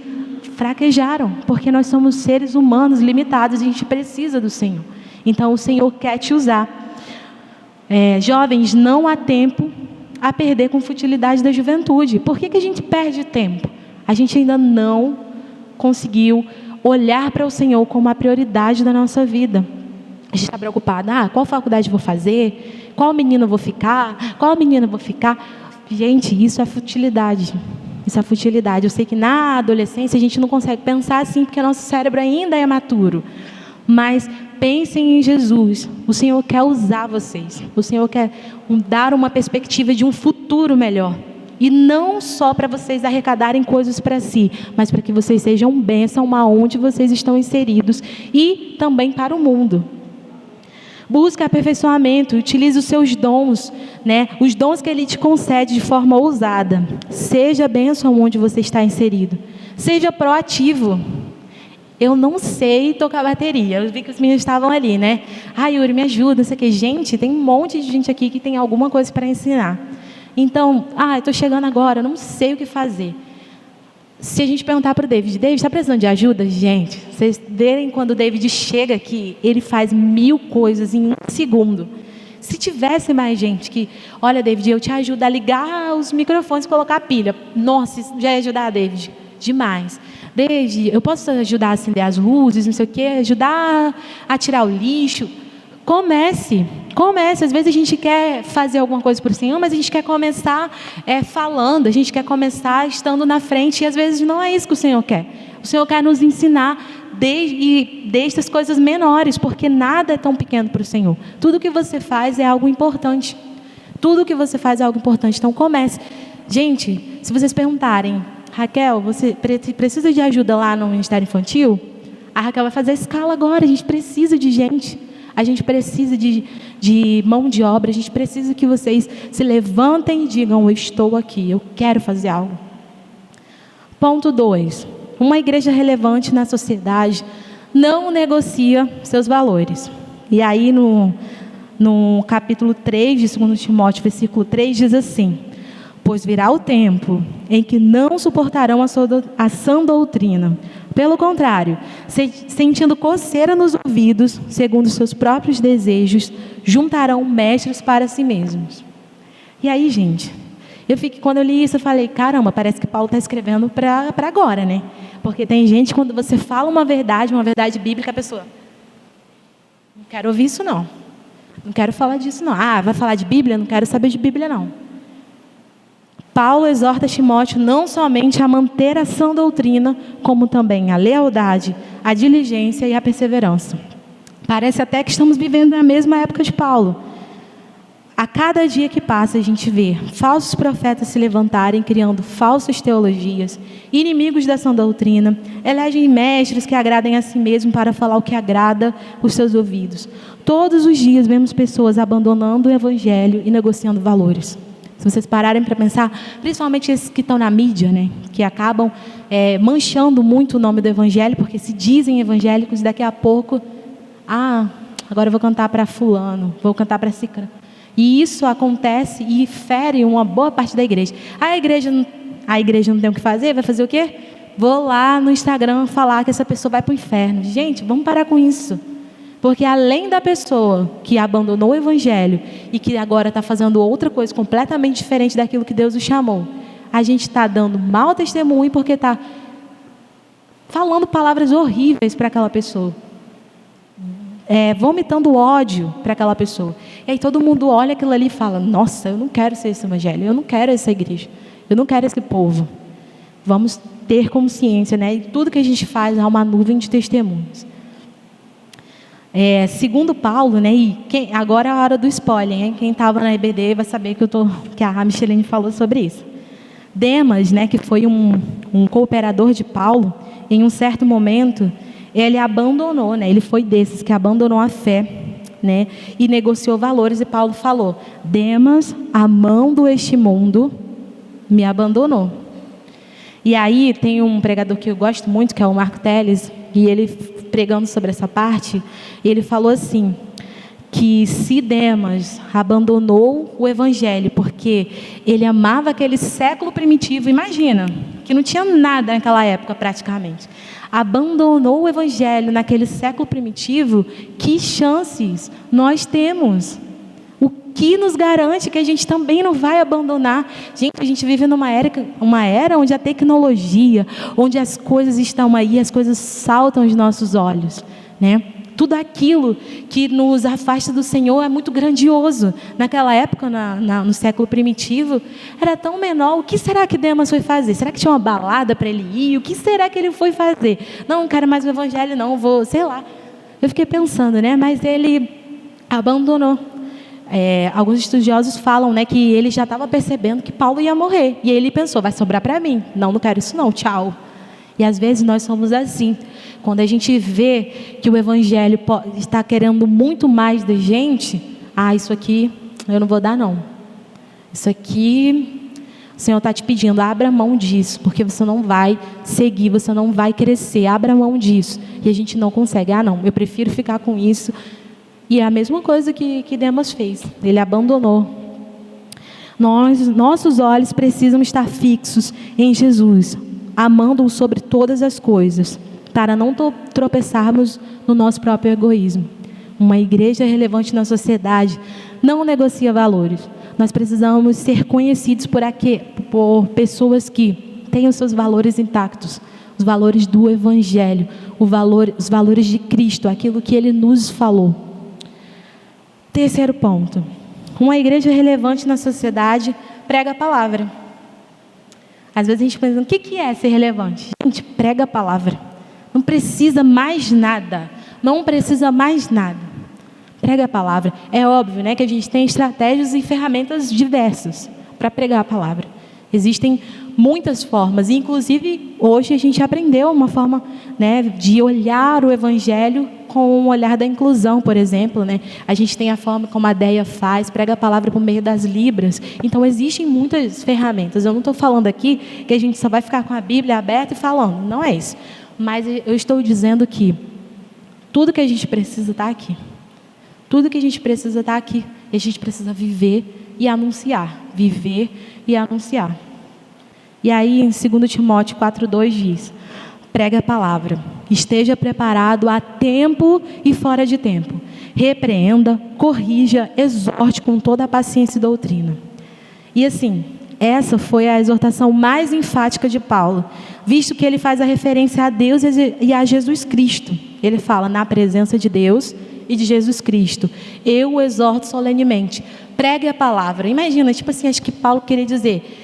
fraquejaram, porque nós somos seres humanos limitados e a gente precisa do Senhor. Então o Senhor quer te usar. Jovens, não há tempo a perder com futilidade da juventude. Por que a gente perde tempo? A gente ainda não conseguiu olhar para o Senhor como a prioridade da nossa vida. A gente está preocupado, qual faculdade eu vou fazer? Qual menino eu vou ficar? Qual menina eu vou ficar? Gente, isso é futilidade. Isso é futilidade. Eu sei que na adolescência a gente não consegue pensar assim, porque nosso cérebro ainda é maturo. Mas pensem em Jesus. O Senhor quer usar vocês. O Senhor quer dar uma perspectiva de um futuro melhor. E não só para vocês arrecadarem coisas para si, mas para que vocês sejam bênção aonde vocês estão inseridos e também para o mundo. Busque aperfeiçoamento, utilize os seus dons, né? Os dons que Ele te concede de forma ousada. Seja bênção onde você está inserido. Seja proativo. Eu não sei tocar bateria. Eu vi que os meninos estavam ali, né? Yuri, me ajuda, não sei o quê. Gente, tem um monte de gente aqui que tem alguma coisa para ensinar. Então, eu estou chegando agora, eu não sei o que fazer. Se a gente perguntar para o David, está precisando de ajuda? Gente, vocês verem quando o David chega aqui, ele faz 1000 coisas em 1 segundo. Se tivesse mais gente que, olha, David, eu te ajudo a ligar os microfones e colocar a pilha. Nossa, isso já ia ajudar, David. Demais. David, eu posso ajudar a acender as luzes, não sei o quê, ajudar a tirar o lixo. Comece. Às vezes a gente quer fazer alguma coisa para o Senhor, mas a gente quer começar falando, a gente quer começar estando na frente, e às vezes não é isso que o Senhor quer. O Senhor quer nos ensinar desde as coisas menores, porque nada é tão pequeno para o Senhor. Tudo que você faz é algo importante. Então comece. Gente, se vocês perguntarem, Raquel, você precisa de ajuda lá no Ministério Infantil? A Raquel vai fazer a escala agora, a gente precisa de gente. A gente precisa de mão de obra, a gente precisa que vocês se levantem e digam, eu estou aqui, eu quero fazer algo. Ponto 2. Uma igreja relevante na sociedade não negocia seus valores. E aí no capítulo 3 de 2 Timóteo, versículo 3, diz assim, pois virá o tempo em que não suportarão a sã doutrina. Pelo contrário, sentindo coceira nos ouvidos, segundo os seus próprios desejos, juntarão mestres para si mesmos. E aí, gente, quando eu li isso, eu falei, caramba, parece que Paulo está escrevendo para agora, né? Porque tem gente, quando você fala uma verdade bíblica, a pessoa, não quero ouvir isso não. Não quero falar disso não. Vai falar de Bíblia? Não quero saber de Bíblia não. Paulo exorta Timóteo não somente a manter a sã doutrina, como também a lealdade, a diligência e a perseverança. Parece até que estamos vivendo na mesma época de Paulo. A cada dia que passa, a gente vê falsos profetas se levantarem, criando falsas teologias, inimigos da sã doutrina, elegem mestres que agradem a si mesmo para falar o que agrada os seus ouvidos. Todos os dias vemos pessoas abandonando o evangelho e negociando valores. Se vocês pararem para pensar, principalmente esses que estão na mídia, né, que acabam manchando muito o nome do evangelho, porque se dizem evangélicos, daqui a pouco, agora eu vou cantar para fulano, vou cantar para ciclano. E isso acontece e fere uma boa parte da igreja. A igreja não tem o que fazer, vai fazer o quê? Vou lá no Instagram falar que essa pessoa vai para o inferno. Gente, vamos parar com isso. Porque além da pessoa que abandonou o evangelho e que agora está fazendo outra coisa completamente diferente daquilo que Deus o chamou, a gente está dando mau testemunho porque está falando palavras horríveis para aquela pessoa. Vomitando ódio para aquela pessoa. E aí todo mundo olha aquilo ali e fala: nossa, eu não quero ser esse evangelho, eu não quero essa igreja, eu não quero esse povo. Vamos ter consciência, né? E tudo que a gente faz há uma nuvem de testemunhos. Segundo Paulo, né? Agora é a hora do spoiler, hein? Quem estava na EBD vai saber que a Michelene falou sobre isso. Demas, né? Que foi um cooperador de Paulo, em um certo momento ele abandonou, né? Ele foi desses que abandonou a fé, né? E negociou valores. E Paulo falou: Demas, amando este mundo, me abandonou. E aí tem um pregador que eu gosto muito, que é o Marco Teles, e ele pregando sobre essa parte, ele falou assim, que se Demas abandonou o evangelho porque ele amava aquele século primitivo, imagina, que não tinha nada naquela época praticamente, abandonou o evangelho naquele século primitivo, que chances nós temos? O que nos garante que a gente também não vai abandonar? Gente, a gente vive numa era onde a tecnologia, onde as coisas estão aí, as coisas saltam aos nossos olhos, né? Tudo aquilo que nos afasta do Senhor é muito grandioso. Naquela época, no século primitivo, era tão menor. O que será que Demas foi fazer? Será que tinha uma balada para ele ir? O que será que ele foi fazer? Não quero mais o evangelho, não, vou, sei lá. Eu fiquei pensando, né? Mas ele abandonou. Alguns estudiosos falam, né, que ele já estava percebendo que Paulo ia morrer. E ele pensou: vai sobrar para mim. Não quero isso não, tchau. E às vezes nós somos assim. Quando a gente vê que o evangelho está querendo muito mais da gente, isso aqui eu não vou dar não. Isso aqui o Senhor está te pedindo, abra mão disso, porque você não vai seguir, você não vai crescer, abra mão disso. E a gente não consegue, não, eu prefiro ficar com isso. E é a mesma coisa que Demas fez, ele abandonou. Nossos olhos precisam estar fixos em Jesus, amando-o sobre todas as coisas, para não tropeçarmos no nosso próprio egoísmo. Uma igreja relevante na sociedade não negocia valores. Nós precisamos ser conhecidos por pessoas que têm os seus valores intactos, os valores do evangelho, os valores de Cristo, aquilo que Ele nos falou. Terceiro ponto: uma igreja relevante na sociedade prega a palavra. Às vezes a gente pensa: o que é ser relevante? Gente, prega a palavra. Não precisa mais nada. Não precisa mais nada. Prega a palavra. É óbvio, né, que a gente tem estratégias e ferramentas diversas para pregar a palavra. Existem muitas formas. E, inclusive, hoje a gente aprendeu uma forma, né, de olhar o evangelho com o olhar da inclusão, por exemplo, né? A gente tem a forma como a Deia faz, prega a palavra por meio das libras. Então, existem muitas ferramentas. Eu não estou falando aqui que a gente só vai ficar com a Bíblia aberta e falando. Não é isso. Mas eu estou dizendo que tudo que a gente precisa está aqui. Tudo que a gente precisa está aqui. E a gente precisa viver e anunciar. Viver e anunciar. E aí, em 2 Timóteo 4:2 diz: pregue a palavra, esteja preparado a tempo e fora de tempo. Repreenda, corrija, exorte com toda a paciência e doutrina. E assim, essa foi a exortação mais enfática de Paulo, visto que ele faz a referência a Deus e a Jesus Cristo. Ele fala: na presença de Deus e de Jesus Cristo, eu o exorto solenemente, pregue a palavra. Imagina, tipo assim, acho que Paulo queria dizer: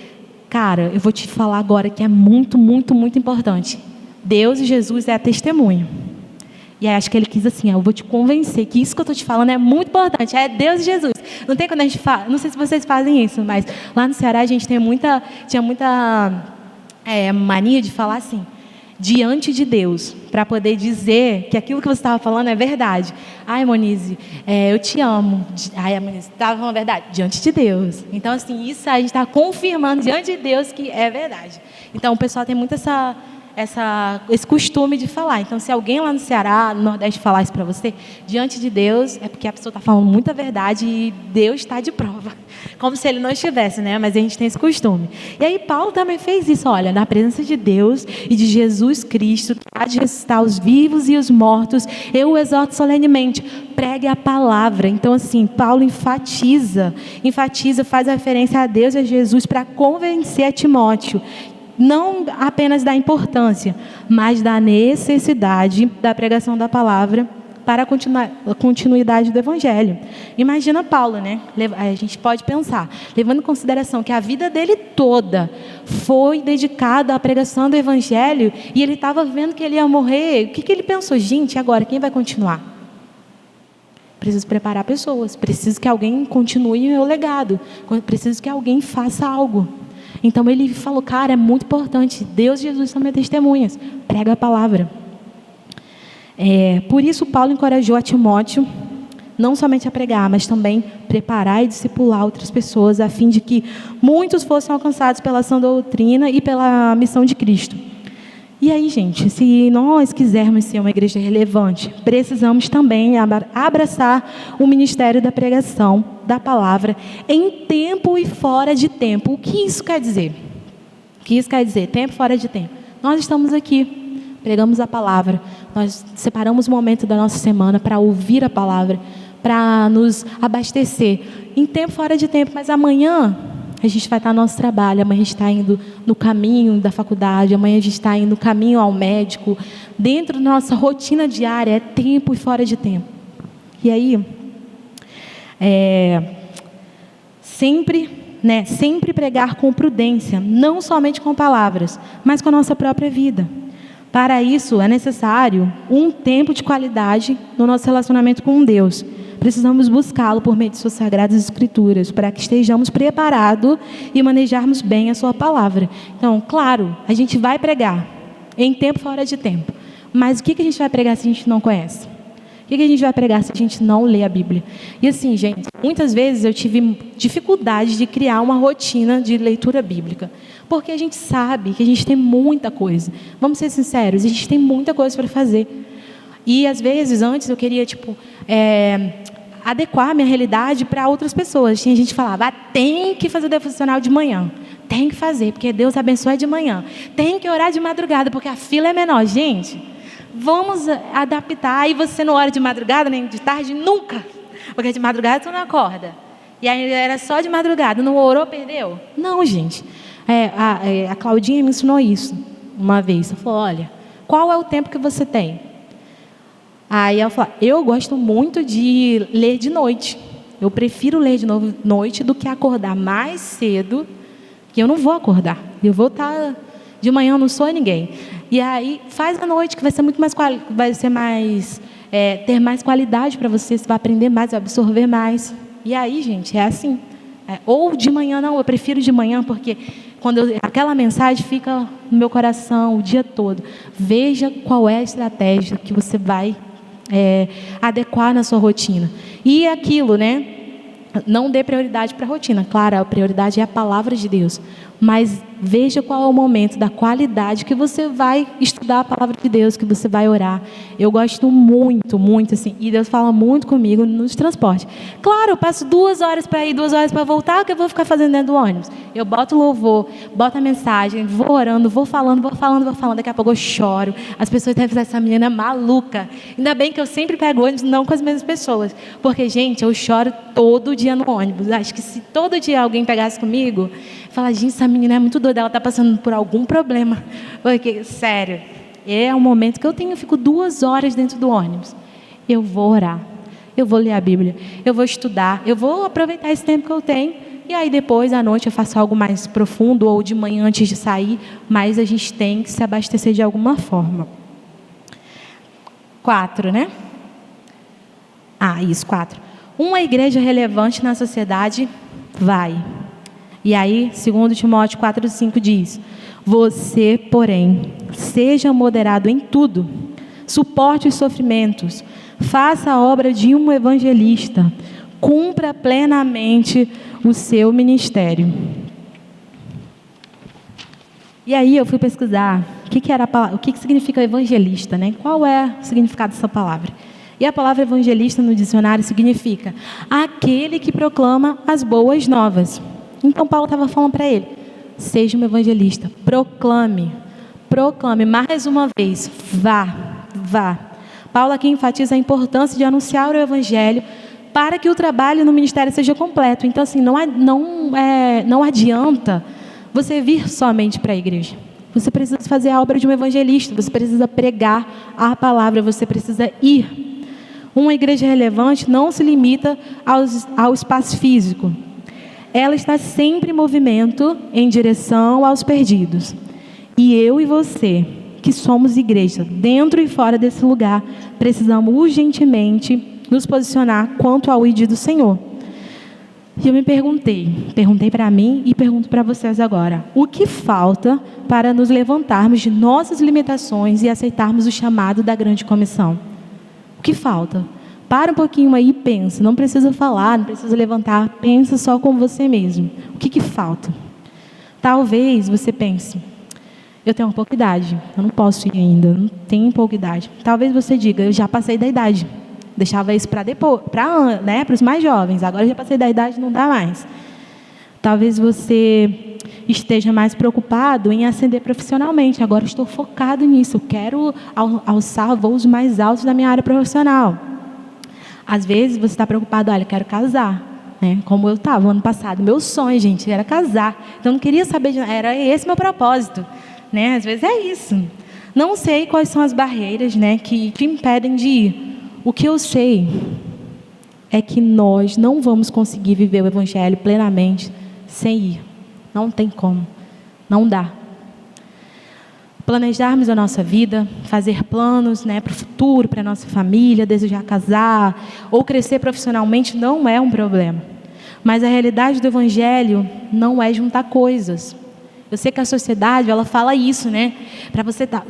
cara, eu vou te falar agora que é muito, muito, muito importante. Deus e Jesus é a testemunha. E aí acho que ele quis assim, eu vou te convencer que isso que eu estou te falando é muito importante, é Deus e Jesus. Não tem quando a gente fala, não sei se vocês fazem isso, mas lá no Ceará a gente tinha muita mania de falar assim, diante de Deus, para poder dizer que aquilo que você estava falando é verdade. Ai, Monize, eu te amo. Ai, a Monize, estava falando a verdade? Diante de Deus. Então, assim, isso a gente está confirmando diante de Deus que é verdade. Então, o pessoal tem muito esse costume de falar. Então, se alguém lá no Ceará, no Nordeste, falar isso para você, diante de Deus, é porque a pessoa está falando muita verdade e Deus está de prova. Como se ele não estivesse, né? Mas a gente tem esse costume. E aí, Paulo também fez isso. Olha, na presença de Deus e de Jesus Cristo, que há de ressuscitar os vivos e os mortos, eu o exorto solenemente, pregue a palavra. Então, assim, Paulo enfatiza, faz referência a Deus e a Jesus para convencer a Timóteo, não apenas da importância, mas da necessidade da pregação da palavra para a continuidade do Evangelho. Imagina Paulo, né? A gente pode pensar, levando em consideração que a vida dele toda foi dedicada à pregação do Evangelho e ele estava vendo que ele ia morrer. O que ele pensou? Gente, agora quem vai continuar? Preciso preparar pessoas, preciso que alguém continue o meu legado, preciso que alguém faça algo. Então ele falou, cara, é muito importante, Deus e Jesus são minhas testemunhas, prega a palavra. Por isso Paulo encorajou a Timóteo, não somente a pregar, mas também preparar e discipular outras pessoas, a fim de que muitos fossem alcançados pela sã doutrina e pela missão de Cristo. E aí, gente, se nós quisermos ser uma igreja relevante, precisamos também abraçar o ministério da pregação da palavra em tempo e fora de tempo. O que isso quer dizer? O que isso quer dizer? Tempo fora de tempo. Nós estamos aqui, pregamos a palavra, nós separamos o momento da nossa semana para ouvir a palavra, para nos abastecer em tempo fora de tempo, mas amanhã a gente vai estar no nosso trabalho, amanhã a gente está indo no caminho da faculdade, amanhã a gente está indo no caminho ao médico. Dentro da nossa rotina diária, é tempo e fora de tempo. E aí, sempre pregar com prudência, não somente com palavras, mas com a nossa própria vida. Para isso, é necessário um tempo de qualidade no nosso relacionamento com Deus. Precisamos buscá-lo por meio de suas sagradas escrituras, para que estejamos preparados e manejarmos bem a sua palavra. Então, claro, a gente vai pregar em tempo fora de tempo. Mas o que a gente vai pregar se a gente não conhece? O que a gente vai pregar se a gente não lê a Bíblia? E assim, gente, muitas vezes eu tive dificuldade de criar uma rotina de leitura bíblica. Porque a gente sabe que a gente tem muita coisa. Vamos ser sinceros, a gente tem muita coisa para fazer. E às vezes, antes eu queria, adequar a minha realidade para outras pessoas. Tinha gente que falava, tem que fazer devocional de manhã. Tem que fazer, porque Deus abençoa de manhã. Tem que orar de madrugada, porque a fila é menor. Gente, vamos adaptar. E você não ora de madrugada, nem de tarde, nunca. Porque de madrugada você não acorda. E aí era só de madrugada. Não orou, perdeu? Não, gente. A Claudinha me ensinou isso uma vez. Ela falou, olha, qual é o tempo que você tem? Aí ela falou, eu gosto muito de ler de noite. Eu prefiro ler de noite do que acordar mais cedo, que eu não vou acordar. Eu vou estar de manhã, eu não sou ninguém. E aí faz à noite, que vai ser muito mais, ter mais qualidade para você vai aprender mais, vai absorver mais. E aí, gente, é assim. Ou de manhã, não, eu prefiro de manhã, porque aquela mensagem fica no meu coração o dia todo. Veja qual é a estratégia que você vai adequar na sua rotina. E aquilo, né? Não dê prioridade para a rotina. Claro, a prioridade é a palavra de Deus. Mas veja qual é o momento da qualidade que você vai estudar a palavra de Deus, que você vai orar. Eu gosto muito, muito, assim, e Deus fala muito comigo nos transportes. Claro, eu passo 2 horas para ir, 2 horas para voltar, o que eu vou ficar fazendo dentro do ônibus? Eu boto o louvor, boto a mensagem, vou orando, vou falando, daqui a pouco eu choro. As pessoas devem pensar, essa menina é maluca. Ainda bem que eu sempre pego ônibus, não com as mesmas pessoas. Porque, gente, eu choro todo dia no ônibus. Acho que se todo dia alguém pegasse comigo, falar, gente, essa menina é muito doida, ela está passando por algum problema. Porque, sério, é um momento que eu fico 2 horas dentro do ônibus. Eu vou orar, eu vou ler a Bíblia, eu vou estudar, eu vou aproveitar esse tempo que eu tenho. E aí depois, à noite, eu faço algo mais profundo, ou de manhã antes de sair, mas a gente tem que se abastecer de alguma forma. 4, né? Isso, 4. Uma igreja relevante na sociedade vai. E aí, 2 Timóteo 4:5 diz: você, porém, seja moderado em tudo, suporte os sofrimentos, faça a obra de um evangelista, cumpra plenamente o seu ministério. E aí eu fui pesquisar o que significa evangelista, né? Qual é o significado dessa palavra? E a palavra evangelista no dicionário significa aquele que proclama as boas novas. Então Paulo estava falando para ele: seja um evangelista, proclame, mais uma vez, vá. Paulo aqui enfatiza a importância de anunciar o evangelho para que o trabalho no ministério seja completo. Então, assim, não adianta você vir somente para a igreja. Você precisa fazer a obra de um evangelista, você precisa pregar a palavra, você precisa ir. Uma igreja relevante não se limita ao espaço físico. Ela está sempre em movimento em direção aos perdidos. E eu e você, que somos igreja, dentro e fora desse lugar, precisamos urgentemente nos posicionar quanto ao ID do Senhor. E eu me perguntei para mim e pergunto para vocês agora: o que falta para nos levantarmos de nossas limitações e aceitarmos o chamado da grande comissão? O que falta? Para um pouquinho aí e pensa. Não precisa falar, não precisa levantar. Pensa só com você mesmo. O que falta? Talvez você pense: eu tenho pouca idade, eu não posso ir ainda, não tenho pouca idade. Talvez você diga: eu já passei da idade. Deixava isso para depois, para os mais jovens. Agora eu já passei da idade, não dá mais. Talvez você esteja mais preocupado em ascender profissionalmente. Agora estou focado nisso. Eu quero alçar voos mais altos na minha área profissional. Às vezes você está preocupado: olha, eu quero casar. Né? Como eu estava ano passado. Meu sonho, gente, era casar. Então eu não queria saber era esse meu propósito. Né? Às vezes é isso. Não sei quais são as barreiras, né, que te impedem de ir. O que eu sei é que nós não vamos conseguir viver o evangelho plenamente sem ir. Não tem como. Não dá. Planejarmos a nossa vida, fazer planos, né, para o futuro, para a nossa família, desejar casar ou crescer profissionalmente não é um problema. Mas a realidade do evangelho não é juntar coisas. Eu sei que a sociedade, ela fala isso, né?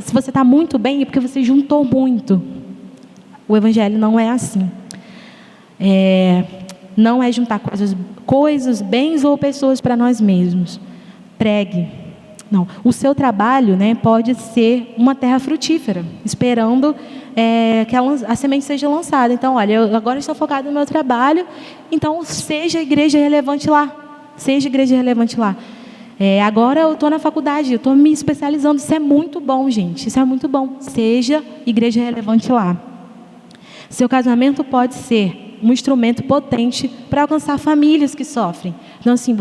Se você está muito bem, é porque você juntou muito. O evangelho não é assim. Não é juntar coisas, bens ou pessoas para nós mesmos. Pregue. Não. O seu trabalho, né, pode ser uma terra frutífera, esperando que a semente seja lançada. Então, olha, eu agora estou focado no meu trabalho, então seja igreja relevante lá. Seja igreja relevante lá. Agora eu estou na faculdade, eu estou me especializando. Isso é muito bom, gente. Isso é muito bom. Seja igreja relevante lá. Seu casamento pode ser um instrumento potente para alcançar famílias que sofrem. Então, assim,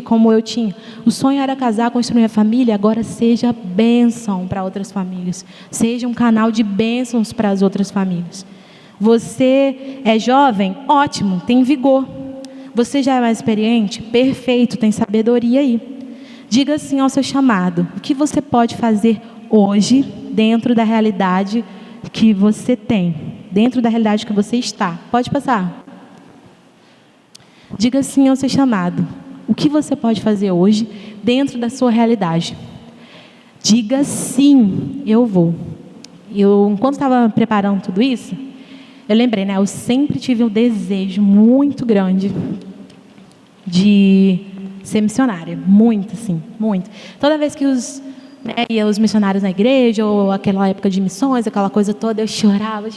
como eu tinha, o sonho era casar, construir a família, agora seja bênção para outras famílias. Seja um canal de bênçãos para as outras famílias. Você é jovem? Ótimo, tem vigor. Você já é mais experiente? Perfeito, tem sabedoria aí. Diga sim ao seu chamado. O que você pode fazer hoje, dentro da realidade que você tem? Dentro da realidade que você está. Pode passar. Diga sim ao seu chamado. O que você pode fazer hoje dentro da sua realidade? Diga sim, eu vou. Enquanto estava preparando tudo isso, eu lembrei, né? Eu sempre tive um desejo muito grande de ser missionária. Muito, assim, muito. Toda vez que ia os missionários na igreja, ou aquela época de missões, aquela coisa toda, eu chorava,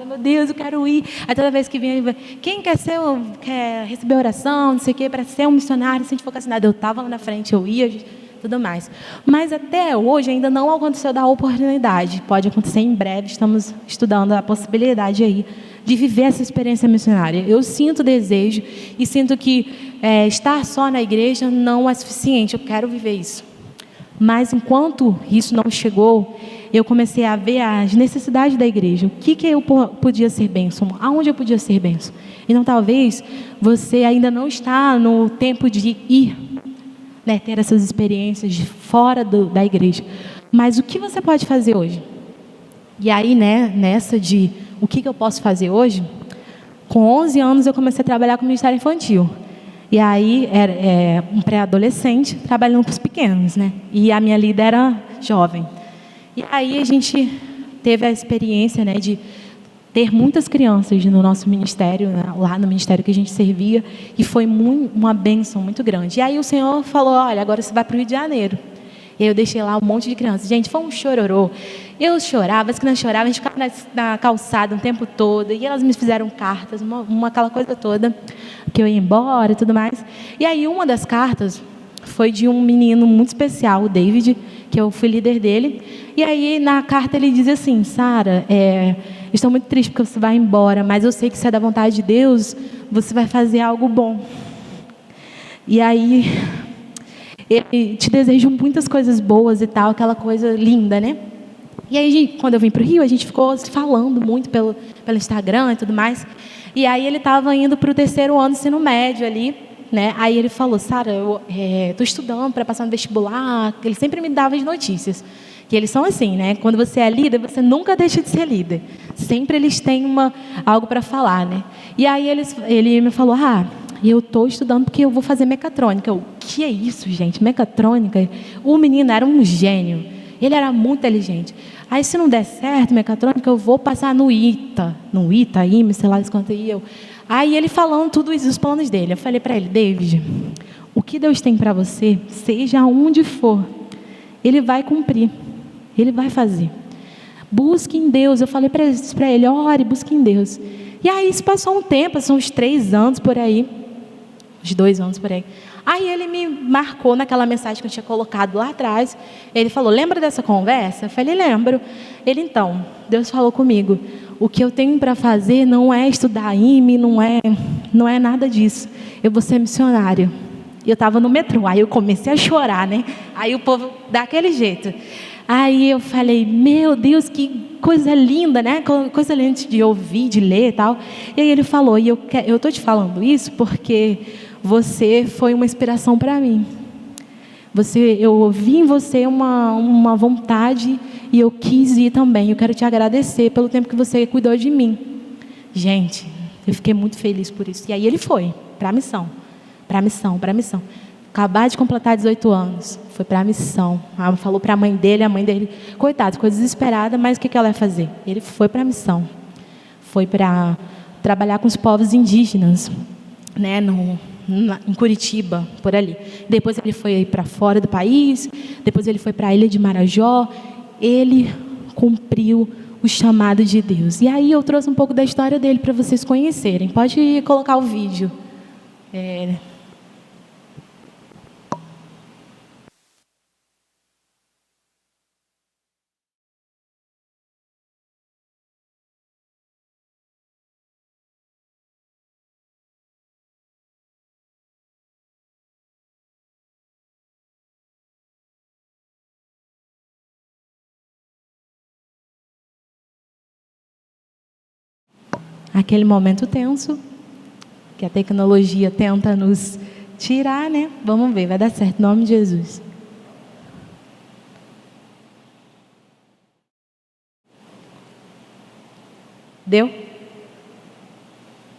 meu Deus, eu quero ir. Aí toda vez que vinha, quem quer receber oração, não sei o quê, para ser um missionário, sem focar assim nada, eu estava lá na frente, eu ia, tudo mais. Mas até hoje ainda não aconteceu da oportunidade. Pode acontecer em breve, estamos estudando a possibilidade aí de viver essa experiência missionária. Eu sinto desejo e sinto que estar só na igreja não é suficiente, eu quero viver isso. Mas enquanto isso não chegou, eu comecei a ver as necessidades da igreja. O que eu podia ser bênção? Aonde eu podia ser bênção? Então, talvez você ainda não está no tempo de ir, né, ter essas experiências de fora da igreja. Mas o que você pode fazer hoje? E aí, né, nessa de o que eu posso fazer hoje, com 11 anos eu comecei a trabalhar com o Ministério Infantil. E aí, era um pré-adolescente, trabalhando com os pequenos, né? E a minha líder era jovem. E aí a gente teve a experiência, né, de ter muitas crianças no nosso ministério, né, lá no ministério que a gente servia, e foi uma bênção muito grande. E aí o Senhor falou, olha, agora você vai para o Rio de Janeiro. E eu deixei lá um monte de crianças. Gente, foi um chororô. Eu chorava, as crianças choravam, a gente ficava na calçada o tempo todo, e elas me fizeram cartas, aquela coisa toda, que eu ia embora e tudo mais. E aí uma das cartas foi de um menino muito especial, o David, que eu fui líder dele. E aí na carta ele diz assim, Sara, estou muito triste porque você vai embora, mas eu sei que se é da vontade de Deus, você vai fazer algo bom. E aí ele te desejo muitas coisas boas e tal, aquela coisa linda, né? E aí, quando eu vim para o Rio, a gente ficou falando muito pelo Instagram e tudo mais. E aí ele estava indo para o 3º ano do ensino médio ali, né? Aí ele falou, Sara, eu estou estudando para passar no vestibular. Ele sempre me dava as notícias. Que eles são assim, né? Quando você é líder, você nunca deixa de ser líder. Sempre eles têm algo para falar, né? E aí ele me falou, eu estou estudando porque eu vou fazer mecatrônica. O que é isso, gente? Mecatrônica? O menino era um gênio. Ele era muito inteligente. Aí, se não der certo mecatrônica, eu vou passar no ITA, sei lá quanto eu. Aí ele falando tudo isso, os planos dele. Eu falei para ele, David, o que Deus tem para você, seja onde for, Ele vai cumprir. Ele vai fazer. Busque em Deus. Eu falei para ele, ore, busque em Deus. E aí, se passou um tempo, são uns 3 anos por aí, uns 2 anos por aí. Aí ele me marcou naquela mensagem que eu tinha colocado lá atrás. Ele falou, lembra dessa conversa? Eu falei, lembro. Ele, então, Deus falou comigo, o que eu tenho para fazer não é estudar IME, não é nada disso. Eu vou ser missionário. E eu estava no metrô, aí eu comecei a chorar, né? Aí o povo, daquele jeito. Aí eu falei, meu Deus, que coisa linda, né? Coisa linda de ouvir, de ler e tal. E aí ele falou, e eu estou te falando isso porque você foi uma inspiração para mim. Eu ouvi em você uma vontade e eu quis ir também. Eu quero te agradecer pelo tempo que você cuidou de mim. Gente, eu fiquei muito feliz por isso. E aí ele foi para a missão. Acabar de completar 18 anos, foi para a missão. Falou para a mãe dele, coitada, ficou desesperada, mas o que ela ia fazer? Ele foi para a missão. Foi para trabalhar com os povos indígenas, né, em Curitiba, por ali. Depois ele foi para fora do país, depois ele foi para a ilha de Marajó. Ele cumpriu o chamado de Deus. E aí eu trouxe um pouco da história dele para vocês conhecerem. Pode colocar o vídeo. Aquele momento tenso, que a tecnologia tenta nos tirar, né? Vamos ver, vai dar certo, em nome de Jesus. Deu?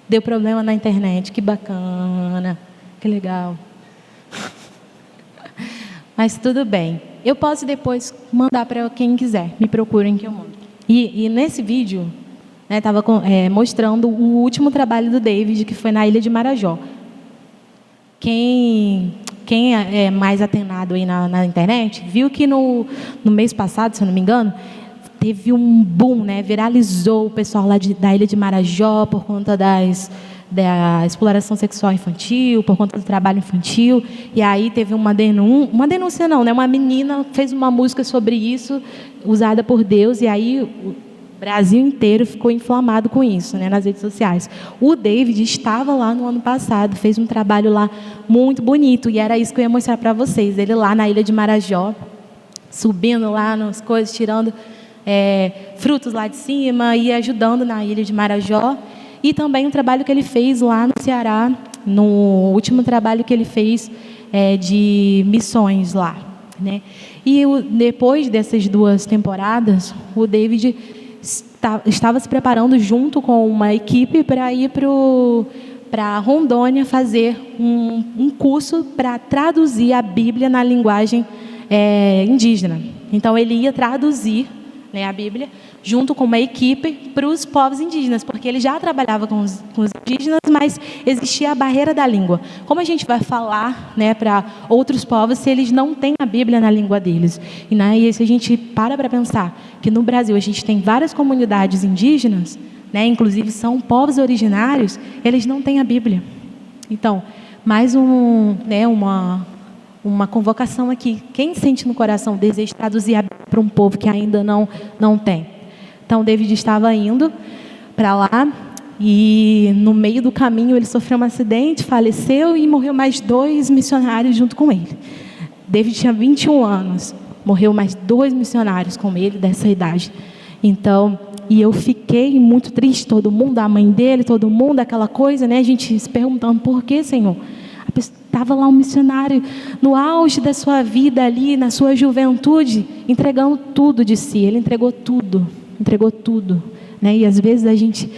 Deu problema na internet, que bacana, que legal. Mas tudo bem. Eu posso depois mandar para quem quiser, me procurem que eu mando. E nesse vídeo, estava mostrando o último trabalho do David, que foi na ilha de Marajó. Quem é mais atenado aí na internet, viu que no mês passado, se eu não me engano, teve um boom, né? Viralizou o pessoal lá da ilha de Marajó por conta da exploração sexual infantil, por conta do trabalho infantil. E aí teve uma denúncia não, né? Uma menina fez uma música sobre isso, usada por Deus, e aí o Brasil inteiro ficou inflamado com isso, né, nas redes sociais. O David estava lá no ano passado, fez um trabalho lá muito bonito, e era isso que eu ia mostrar para vocês. Ele lá na ilha de Marajó, subindo lá nas coisas, tirando frutos lá de cima e ajudando na ilha de Marajó. E também um trabalho que ele fez lá no Ceará, no último trabalho que ele fez de missões lá, né? E depois dessas 2 temporadas, o David estava se preparando junto com uma equipe para ir para Rondônia fazer um curso para traduzir a Bíblia na linguagem indígena. Então, ele ia traduzir, né, a Bíblia junto com uma equipe para os povos indígenas, porque ele já trabalhava com os indígenas, mas existia a barreira da língua. Como a gente vai falar, né, para outros povos se eles não têm a Bíblia na língua deles? E se a gente para pensar que no Brasil a gente tem várias comunidades indígenas, né, inclusive são povos originários, eles não têm a Bíblia. Então, mais uma convocação aqui. Quem sente no coração o desejo de traduzir a Bíblia para um povo que ainda não tem? Então, David estava indo para lá e, no meio do caminho, ele sofreu um acidente, faleceu e morreu mais 2 missionários junto com ele. David tinha 21 anos, morreu mais 2 missionários com ele dessa idade. Então, e eu fiquei muito triste, todo mundo, a mãe dele, todo mundo, aquela coisa, né? A gente se perguntando, por que, Senhor? Estava lá um missionário no auge da sua vida ali, na sua juventude, entregando tudo de si. Ele entregou tudo, né? E às vezes a gente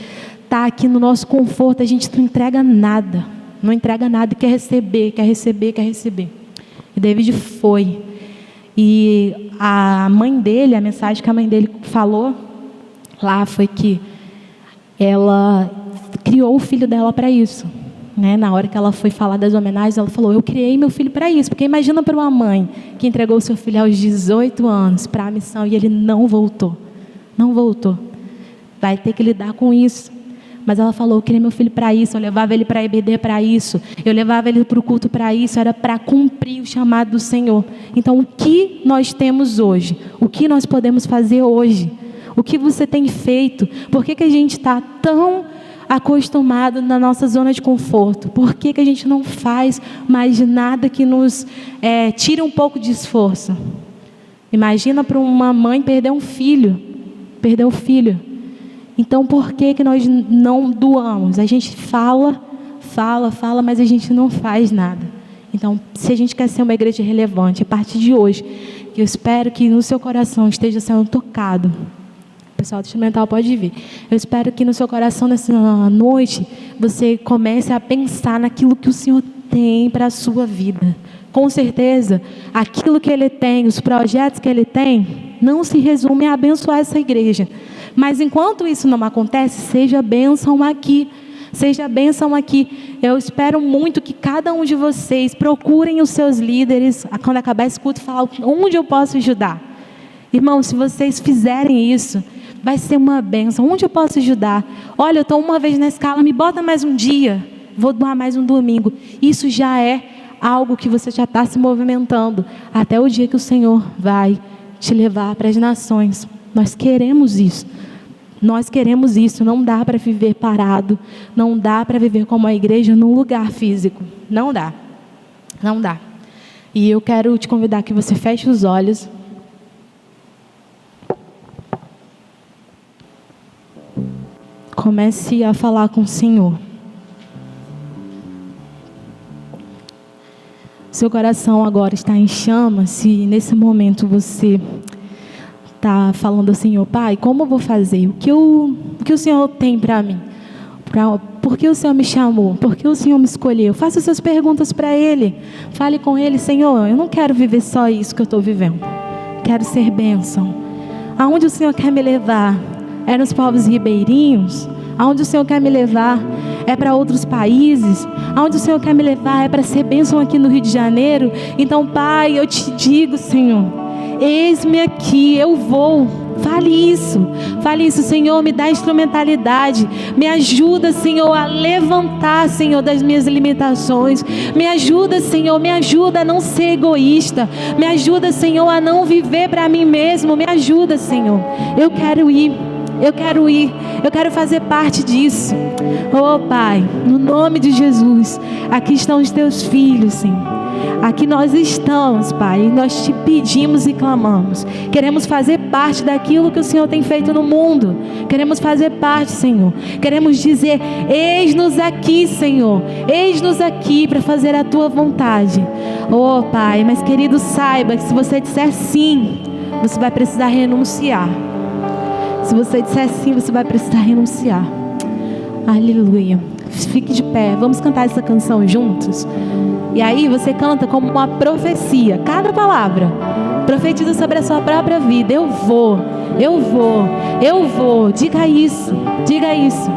está aqui no nosso conforto, a gente não entrega nada, e quer receber. E David foi. E a mensagem que a mãe dele falou lá foi que ela criou o filho dela para isso. Né? Na hora que ela foi falar das homenagens, ela falou, eu criei meu filho para isso. Porque imagina para uma mãe que entregou o seu filho aos 18 anos para a missão e ele não voltou. Vai ter que lidar com isso. Mas ela falou, eu criei meu filho para isso, eu levava ele para a EBD para isso, eu levava ele para o culto para isso, era para cumprir o chamado do Senhor. Então, o que nós temos hoje? O que nós podemos fazer hoje? O que você tem feito? Por que a gente está tão acostumado na nossa zona de conforto? Por que a gente não faz mais nada que nos tire um pouco de esforço? Imagina para uma mãe perder um filho. Então, por que nós não doamos? A gente fala, mas a gente não faz nada. Então, se a gente quer ser uma igreja relevante, a partir de hoje, eu espero que no seu coração esteja sendo tocado. O pessoal do instrumental pode vir. Eu espero que no seu coração, nessa noite, você comece a pensar naquilo que o Senhor tem para a sua vida. Com certeza, aquilo que Ele tem, os projetos que Ele tem, não se resume a abençoar essa igreja. Mas enquanto isso não acontece, seja bênção aqui. Eu espero muito que cada um de vocês procurem os seus líderes, quando acabar esse culto, falar onde eu posso ajudar. Irmãos, se vocês fizerem isso, vai ser uma bênção. Onde eu posso ajudar? Olha, eu estou uma vez na escala, me bota mais um dia. Vou doar mais um domingo. Isso já é algo que você já está se movimentando. Até o dia que o Senhor vai te levar para as nações. Nós queremos isso. Não dá para viver parado. Não dá para viver como a igreja num lugar físico. Não dá. E eu quero te convidar que você feche os olhos. Comece a falar com o Senhor. Seu coração agora está em chamas. Se nesse momento você está falando assim, Pai, como eu vou fazer? O que o Senhor tem para mim? Por que o Senhor me chamou? Por que o Senhor me escolheu? Faça suas perguntas para Ele. Fale com Ele, Senhor, eu não quero viver só isso que eu estou vivendo. Quero ser bênção. Aonde o Senhor quer me levar? É nos povos ribeirinhos? Aonde o Senhor quer me levar é para outros países. Aonde o Senhor quer me levar é para ser bênção aqui no Rio de Janeiro. Então, Pai, eu te digo, Senhor, eis-me aqui, eu vou. Fale isso, Senhor, me dá instrumentalidade. Me ajuda, Senhor, a levantar, Senhor, das minhas limitações. Me ajuda, Senhor, a não ser egoísta. Me ajuda, Senhor, a não viver para mim mesmo. Me ajuda, Senhor. Eu quero ir, eu quero fazer parte disso. Oh, Pai, no nome de Jesus, aqui estão os teus filhos, Senhor. Aqui nós estamos, Pai, e nós te pedimos e clamamos. Queremos fazer parte daquilo que o Senhor tem feito no mundo. Queremos fazer parte, Senhor. Queremos dizer, eis-nos aqui, Senhor. Eis-nos aqui para fazer a tua vontade. Oh, Pai, mas querido, saiba que se você disser sim, você vai precisar renunciar. Se você disser sim, você vai precisar renunciar. Aleluia. Fique de pé. Vamos cantar essa canção juntos? E aí você canta como uma profecia. Cada palavra profetiza sobre a sua própria vida. Eu vou. Diga isso.